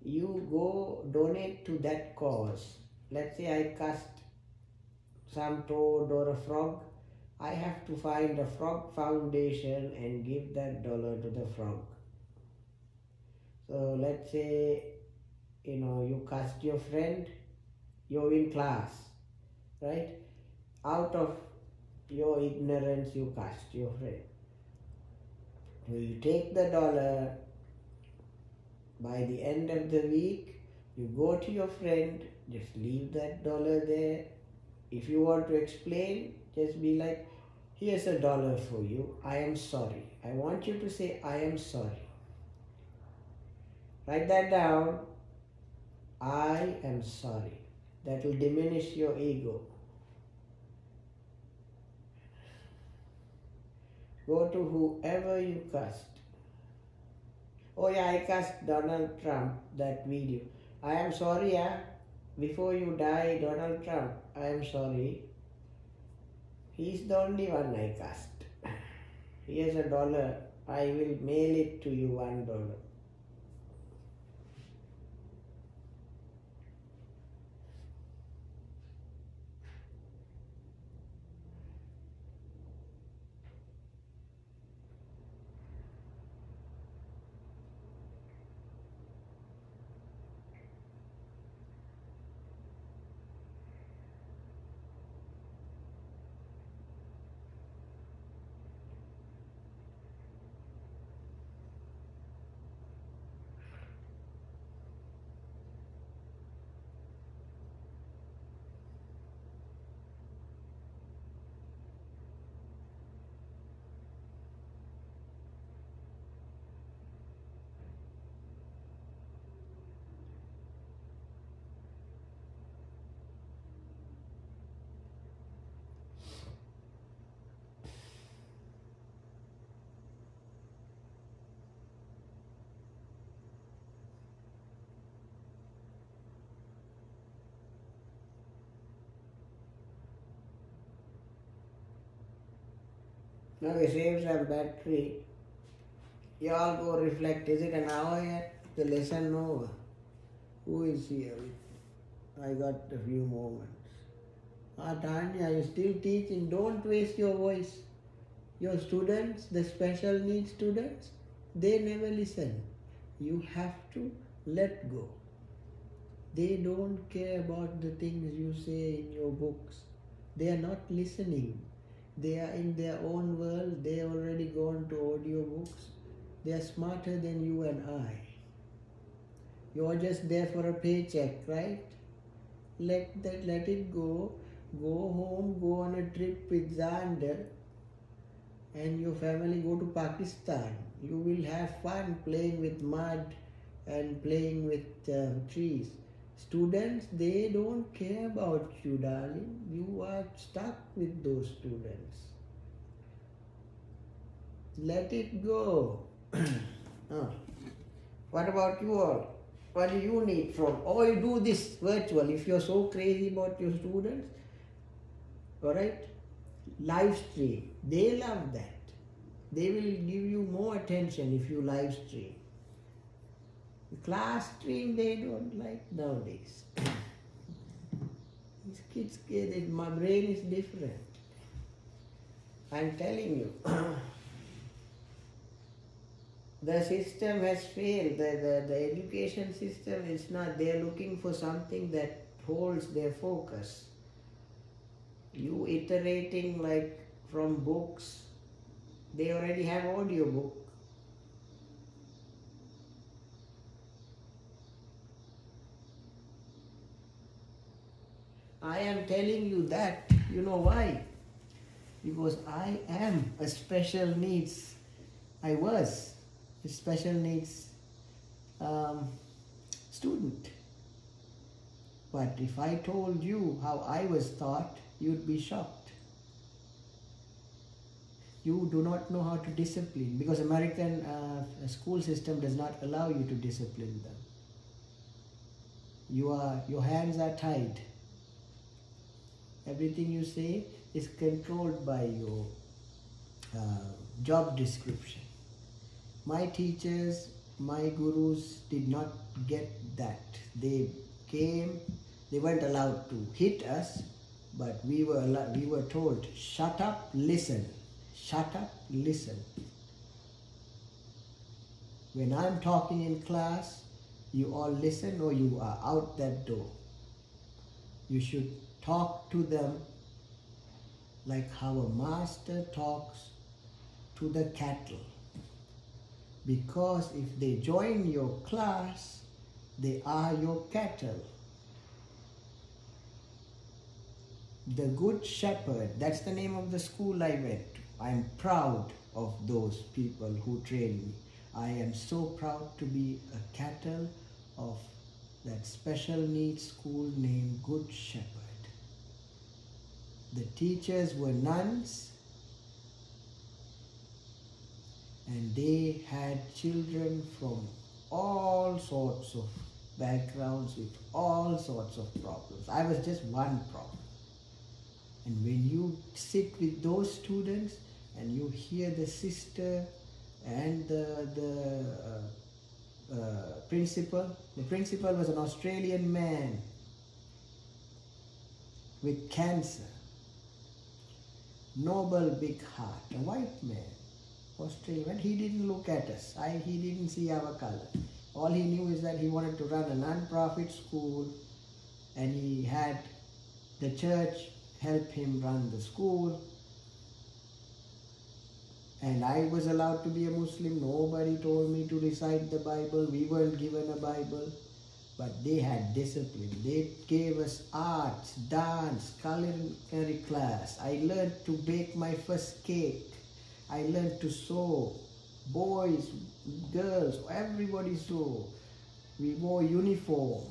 you go donate to that cause. Let's say I cussed some toad or a frog. I have to find a frog foundation and give that $1 to the frog. So let's say, you cussed your friend, you're in class, right? Out of your ignorance, you cussed your friend. So you take the $1, by the end of the week, you go to your friend, just leave that $1 there. If you want to explain, just be like, here's $1 for you, I am sorry. I want you to say, I am sorry. Write that down. I am sorry. That will diminish your ego. Go to whoever you cussed. Oh yeah, I cussed Donald Trump, that video. I am sorry, before you die, Donald Trump. I am sorry. He's the only one I cast. Here's $1. I will mail it to you $1. Now we save some battery. You all go reflect. Is it an hour yet? The lesson over. Who is here? I got a few moments. Tanya, you still teaching. Don't waste your voice. Your students, the special needs students, they never listen. You have to let go. They don't care about the things you say in your books. They are not listening. They are in their own world. They already gone to audiobooks. They are smarter than you and I. You're just there for a paycheck, right? Let it go. Go home, go on a trip with Xander and your family go to Pakistan. You will have fun playing with mud and playing with trees. Students, they don't care about you, darling. You are stuck with those students. Let it go. What about you all? What do you need from? Or you do this virtual if you're so crazy about your students. Alright? Live stream. They love that. They will give you more attention if you live stream. Class stream they don't like nowadays. These kids, my brain is different. I'm telling you. The system has failed. The education system is not. They're looking for something that holds their focus. You iterating like from books. They already have audiobook. I am telling you that. You know why? Because I am a special needs. I was a special needs student. But if I told you how I was taught, you'd be shocked. You do not know how to discipline because American school system does not allow you to discipline them. Your hands are tied. Everything you say is controlled by your job description. My teachers, my gurus did not get that. They came, they weren't allowed to hit us, but we were told, shut up, listen. Shut up, listen. When I'm talking in class, you all listen or you are out that door. You should talk to them like how a master talks to the cattle. Because if they join your class, they are your cattle. The Good Shepherd, that's the name of the school I went to. I'm proud of those people who trained me. I am so proud to be a cattle of that special needs school named Good Shepherd. The teachers were nuns and they had children from all sorts of backgrounds with all sorts of problems. I was just one problem. And when you sit with those students and you hear the sister and the principal was an Australian man with cancer, noble big heart, a white man, Australian, but he didn't look at us. He didn't see our color. All he knew is that he wanted to run a non-profit school, and he had the church help him run the school. And I was allowed to be a Muslim. Nobody told me to recite the Bible. We weren't given a Bible. But they had discipline. They gave us arts, dance, culinary class. I learned to bake my first cake. I learned to sew. Boys, girls, everybody sew. We wore uniform.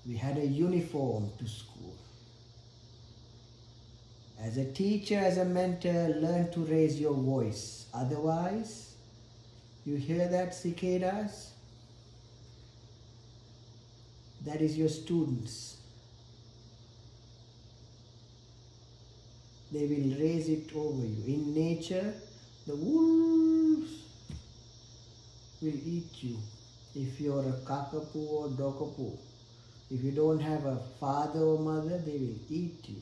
We had a uniform to school. As a teacher, as a mentor, learn to raise your voice. Otherwise, you hear that, cicadas? That is your students. They will raise it over you. In nature, the wolves will eat you. If you're a kakapo or dokapo, if you don't have a father or mother, they will eat you.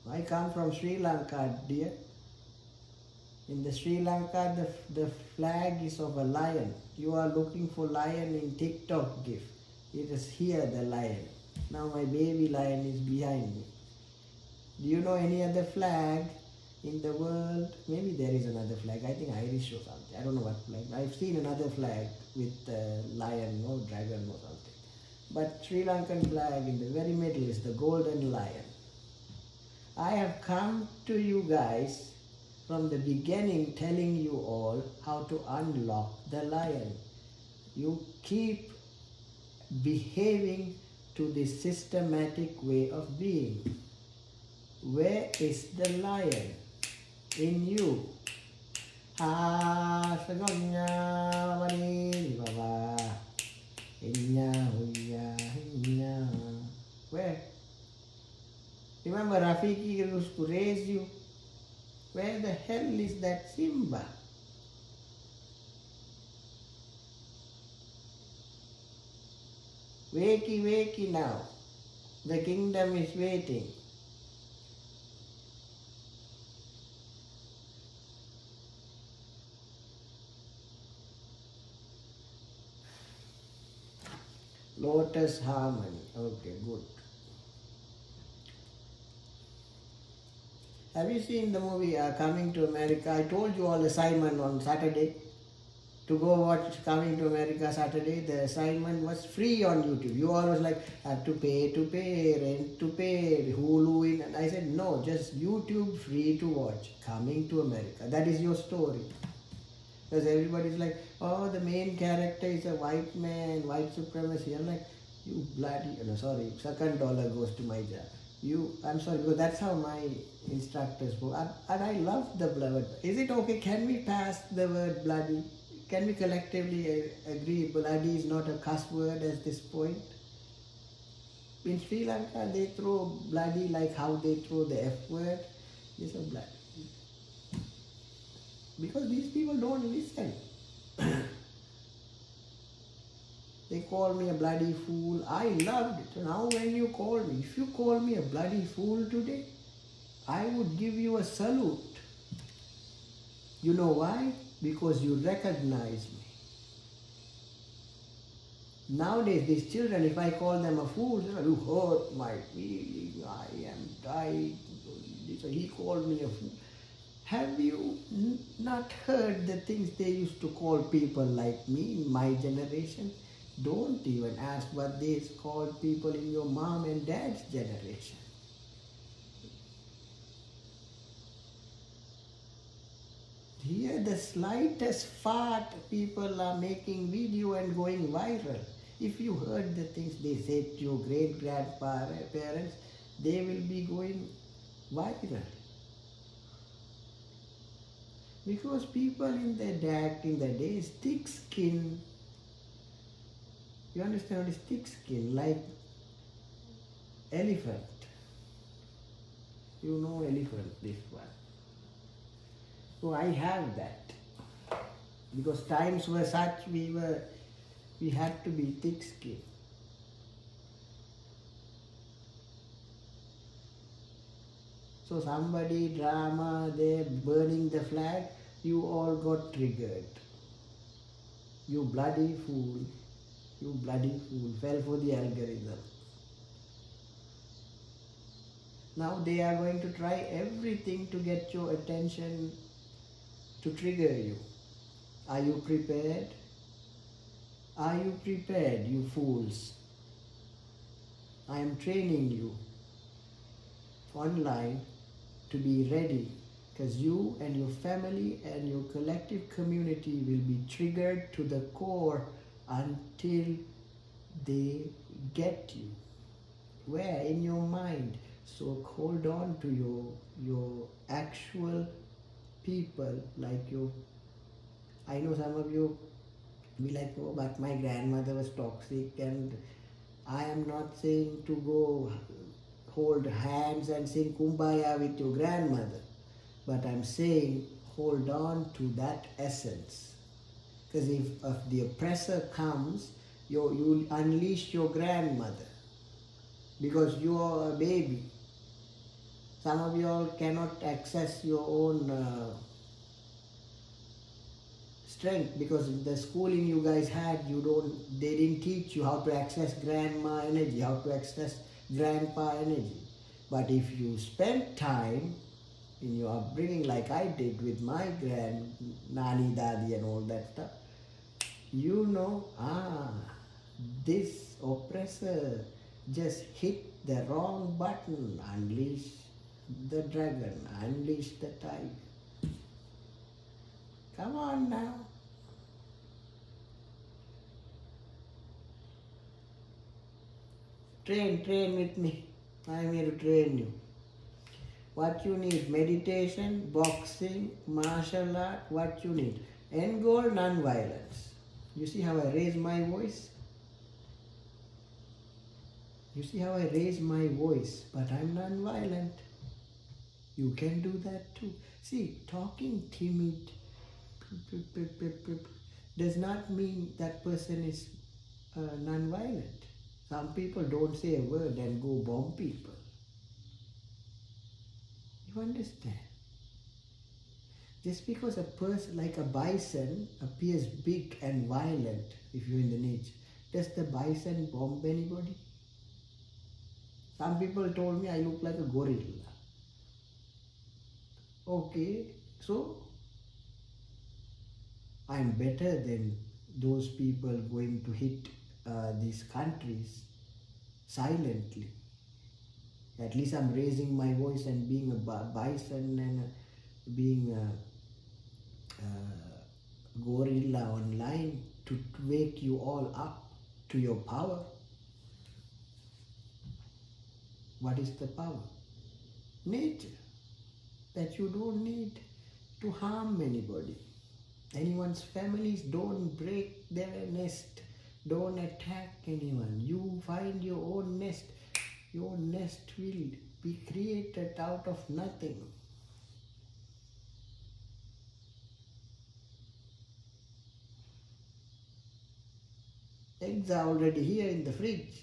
I come from Sri Lanka, dear. In the Sri Lanka, the flag is of a lion. You are looking for lion in TikTok GIF. It is here, the lion. Now my baby lion is behind me. Do you know any other flag in the world? Maybe there is another flag. I think Irish or something. I don't know what flag. I've seen another flag with a lion or dragon or something. But Sri Lankan flag in the very middle is the golden lion. I have come to you guys from the beginning telling you all how to unlock the lion. You keep behaving to this systematic way of being. Where is the lion in you? Where? Remember Rafiki used to raise you? Where the hell is that Simba? Wakey, wakey now. The kingdom is waiting. Lotus harmony. Okay, good. Have you seen the movie Coming to America? I told you all assignment on Saturday to go watch Coming to America Saturday. The assignment was free on YouTube. You all was like, have to pay, rent to pay, Hulu in. And I said, no, just YouTube free to watch. Coming to America. That is your story. Because everybody's like, oh, the main character is a white man, white supremacy. I'm like, you bloody, no, sorry, second dollar goes to my job. I'm sorry, because that's how my instructors spoke. And I love the word. Is it okay? Can we pass the word bloody? Can we collectively agree bloody is not a cuss word at this point? In Sri Lanka, they throw bloody like how they throw the F word. They say bloody. Because these people don't listen. They call me a bloody fool. I loved it. Now when you call me, if you call me a bloody fool today, I would give you a salute. You know why? Because you recognize me. Nowadays, these children, if I call them a fool, they say, you hurt my feeling, I am dying. So he called me a fool. Have you not heard the things they used to call people like me in my generation? Don't even ask what they called people in your mom and dad's generation. Here the slightest fart, people are making video and going viral. If you heard the things they said to your great-grandparents, they will be going viral. Because people in the days, thick skin. You understand what is thick skin? Like Elephant. You know elephant, this one. So I have that. Because times were such, we had to be thick skinned. So somebody drama, they burning the flag, you all got triggered. You bloody fool. You bloody fool. Fell for the algorithm. Now they are going to try everything to get your attention, to trigger you. Are you prepared? Are you prepared, you fools? I am training you online to be ready, because you and your family and your collective community will be triggered to the core until they get you. Where? In your mind. So hold on to your actual people, like your, I know some of you be like, oh, but my grandmother was toxic, and I am not saying to go hold hands and sing kumbaya with your grandmother, but I'm saying hold on to that essence. Because if the oppressor comes, you unleash your grandmother, because you are a baby. Some of you all cannot access your own strength, because the schooling you guys had, they didn't teach you how to access grandma energy, how to access grandpa energy. But if you spend time in your upbringing like I did with my nani, dadi and all that stuff, you know, this oppressor just hit the wrong button, unleash the dragon, unleash the tiger. Come on now. Train with me. I'm here to train you. What you need? Meditation, boxing, martial art. What you need? End goal, non-violence. You see how I raise my voice? You see how I raise my voice, but I'm non-violent. You can do that too. See, talking timid does not mean that person is non-violent. Some people don't say a word and go bomb people. You understand? Just because a person like a bison appears big and violent, if you're in the nature, does the bison bomb anybody? Some people told me I look like a gorilla. Okay, so I'm better than those people going to hit these countries silently. At least I'm raising my voice and being a bison and being a gorilla online to wake you all up to your power. What is the power? Nature. That you don't need to harm anybody. Anyone's families, don't break their nest. Don't attack anyone. You find your own nest. Your nest will be created out of nothing. Eggs are already here in the fridge.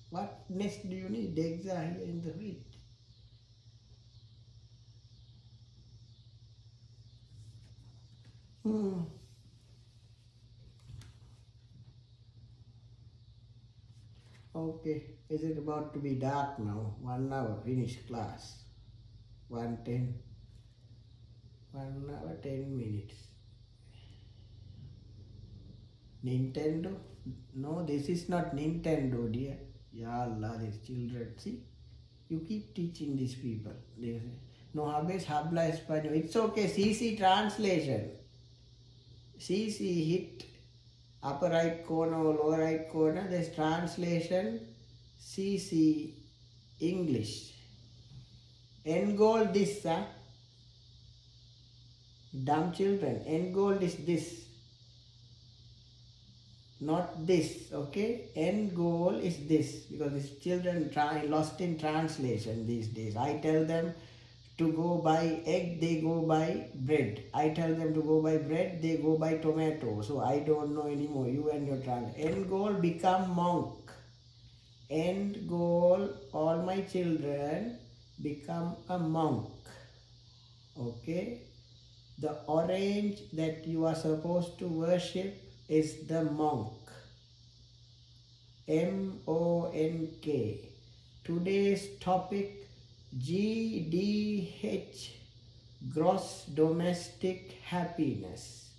What nest do you need? The eggs are here in the fridge. Okay, is it about to be dark now? 1 hour, finish class. 1:10. 1 hour, 10 minutes. Nintendo? No, this is not Nintendo, dear. Ya Allah, these children. See, you keep teaching these people. They say, no habes habla español. It's okay, CC translation. CC hit upper right corner or lower right corner, there's translation, CC English. End goal this, dumb children. End goal is this. not this. Okay, end goal is this, because these children try lost in translation these days. I tell them to go buy egg, they go buy bread. I tell them to go buy bread, they go buy tomato. So I don't know anymore. You and your end goal, become monk. End goal, all my children become a monk. Okay, the orange that you are supposed to worship is the monk. M-O-N-K. Today's topic, GDH, gross domestic happiness.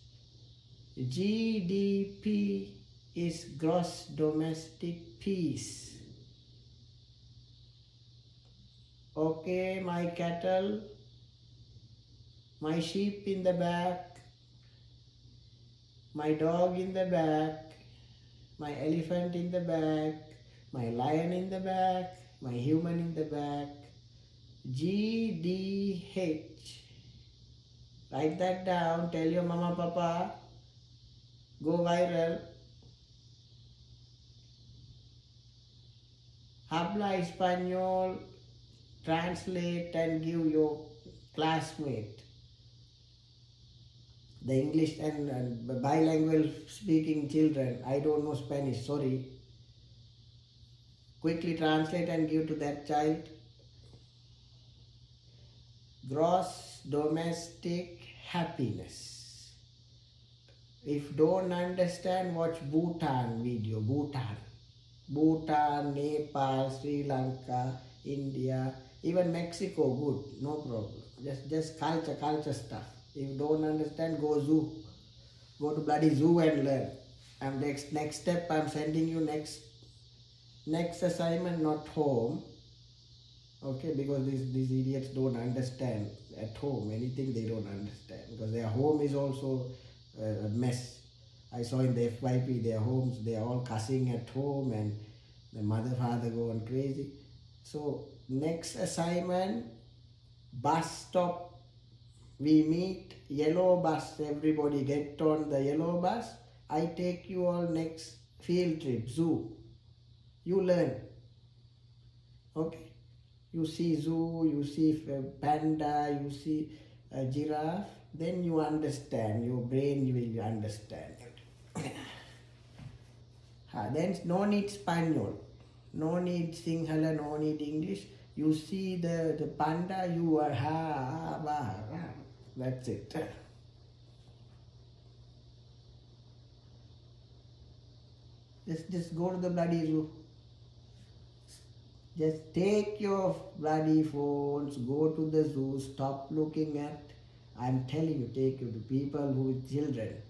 GDP is gross domestic peace. Okay, my cattle, my sheep in the back, my dog in the back, my elephant in the back, my lion in the back, my human in the back. GDH. Write that down. Tell your mama, papa. Go viral. Habla español. Translate and give your classmate. The English and bilingual speaking children. I don't know Spanish, sorry. Quickly translate and give to that child. Gross domestic happiness. If don't understand, watch Bhutan video. Bhutan, Nepal, Sri Lanka, India, even Mexico, good, no problem. Just culture stuff. If don't understand, go zoo. Go to bloody zoo and learn. And next step, I'm sending you next assignment, not home. Okay, because these idiots don't understand at home. Anything they don't understand. Because their home is also a mess. I saw in the FYP, their homes, they are all cussing at home and the mother, father going crazy. So, next assignment, bus stop. We meet, yellow bus, everybody get on the yellow bus. I take you all next field trip, zoo. You learn. Okay? You see zoo, you see panda, you see a giraffe, then you understand, your brain will understand. Then no need Spanish, no need Sinhala, no need English. You see the panda, you are that's it. Just go to the bloody zoo. Just take your bloody phones, go to the zoo, stop looking at, I'm telling you, take you to people who with children.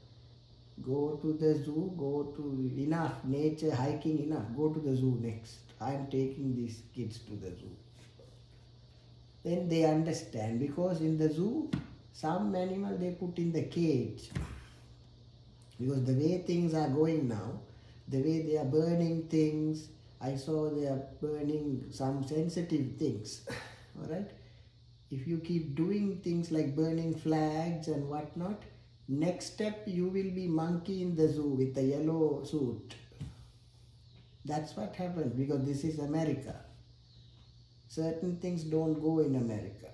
Go to the zoo, go to, enough, nature, hiking, enough, go to the zoo next. I'm taking these kids to the zoo. Then they understand, because in the zoo, some animal they put in the cage. Because the way things are going now, the way they are burning things, I saw they are burning some sensitive things. Alright? If you keep doing things like burning flags and whatnot, next step you will be monkey in the zoo with a yellow suit. That's what happens, because this is America. Certain things don't go in America.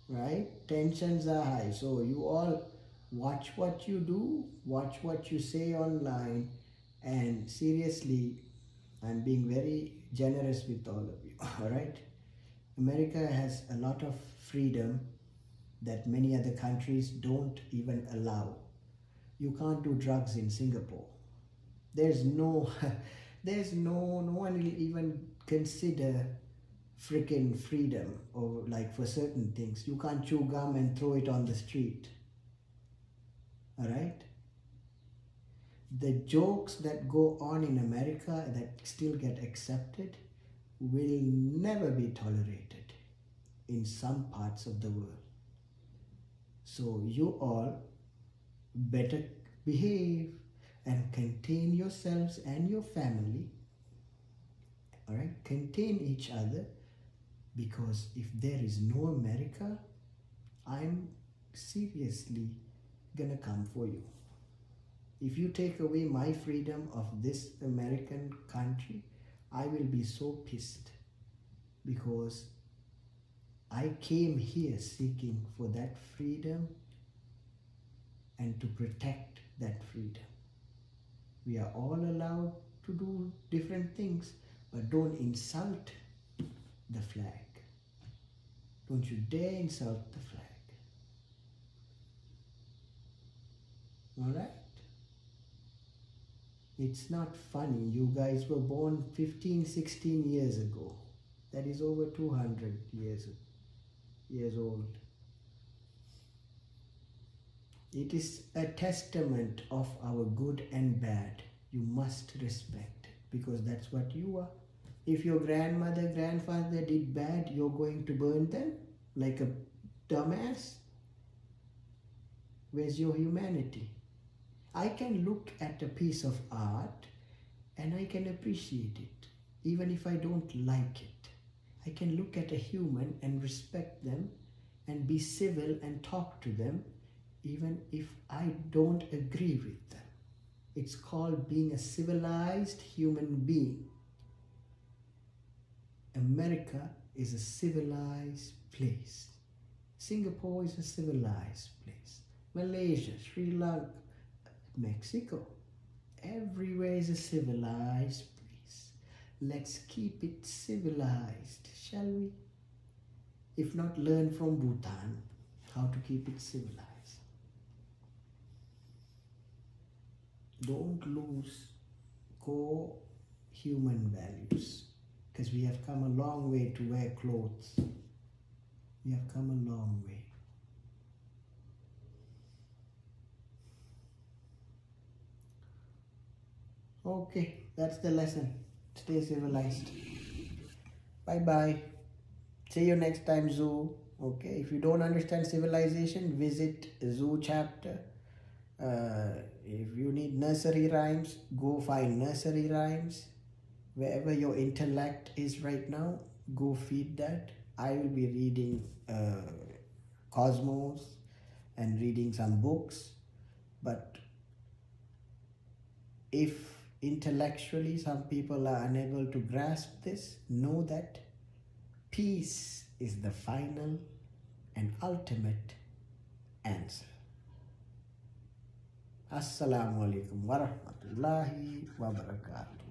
Right? Tensions are high. So you all watch what you do, watch what you say online, and seriously, I'm being very generous with all of you. Alright? America has a lot of freedom that many other countries don't even allow. You can't do drugs in Singapore. No one will even consider freaking freedom, or like for certain things. You can't chew gum and throw it on the street. Alright? The jokes that go on in America that still get accepted will never be tolerated in some parts of the world. So you all better behave and contain yourselves and your family. Alright? Contain each other, because if there is no America, I'm seriously gonna come for you. If you take away my freedom of this American country, I will be so pissed, because I came here seeking for that freedom and to protect that freedom. We are all allowed to do different things, but don't insult the flag. Don't you dare insult the flag. All right? It's not funny. You guys were born 15, 16 years ago. That is over 200 years old. It is a testament of our good and bad. You must respect, because that's what you are. If your grandmother, grandfather did bad, you're going to burn them like a dumbass? Where's your humanity? I can look at a piece of art and I can appreciate it, even if I don't like it. I can look at a human and respect them and be civil and talk to them, even if I don't agree with them. It's called being a civilized human being. America is a civilized place. Singapore is a civilized place. Malaysia, Sri Lanka, Mexico, everywhere is a civilized place. Let's keep it civilized, shall we? If not, learn from Bhutan how to keep it civilized. Don't lose core human values, because we have come a long way to wear clothes. We have come a long way. Okay, that's the lesson. Stay civilized. Bye-bye. See you next time, Zoo. Okay, if you don't understand civilization, visit Zoo chapter. If you need nursery rhymes, go find nursery rhymes. Wherever your intellect is right now, go feed that. I will be reading Cosmos and reading some books. But if intellectually some people are unable to grasp this, know that peace is the final and ultimate answer. Assalamu alaikum warahmatullahi wabarakatuh.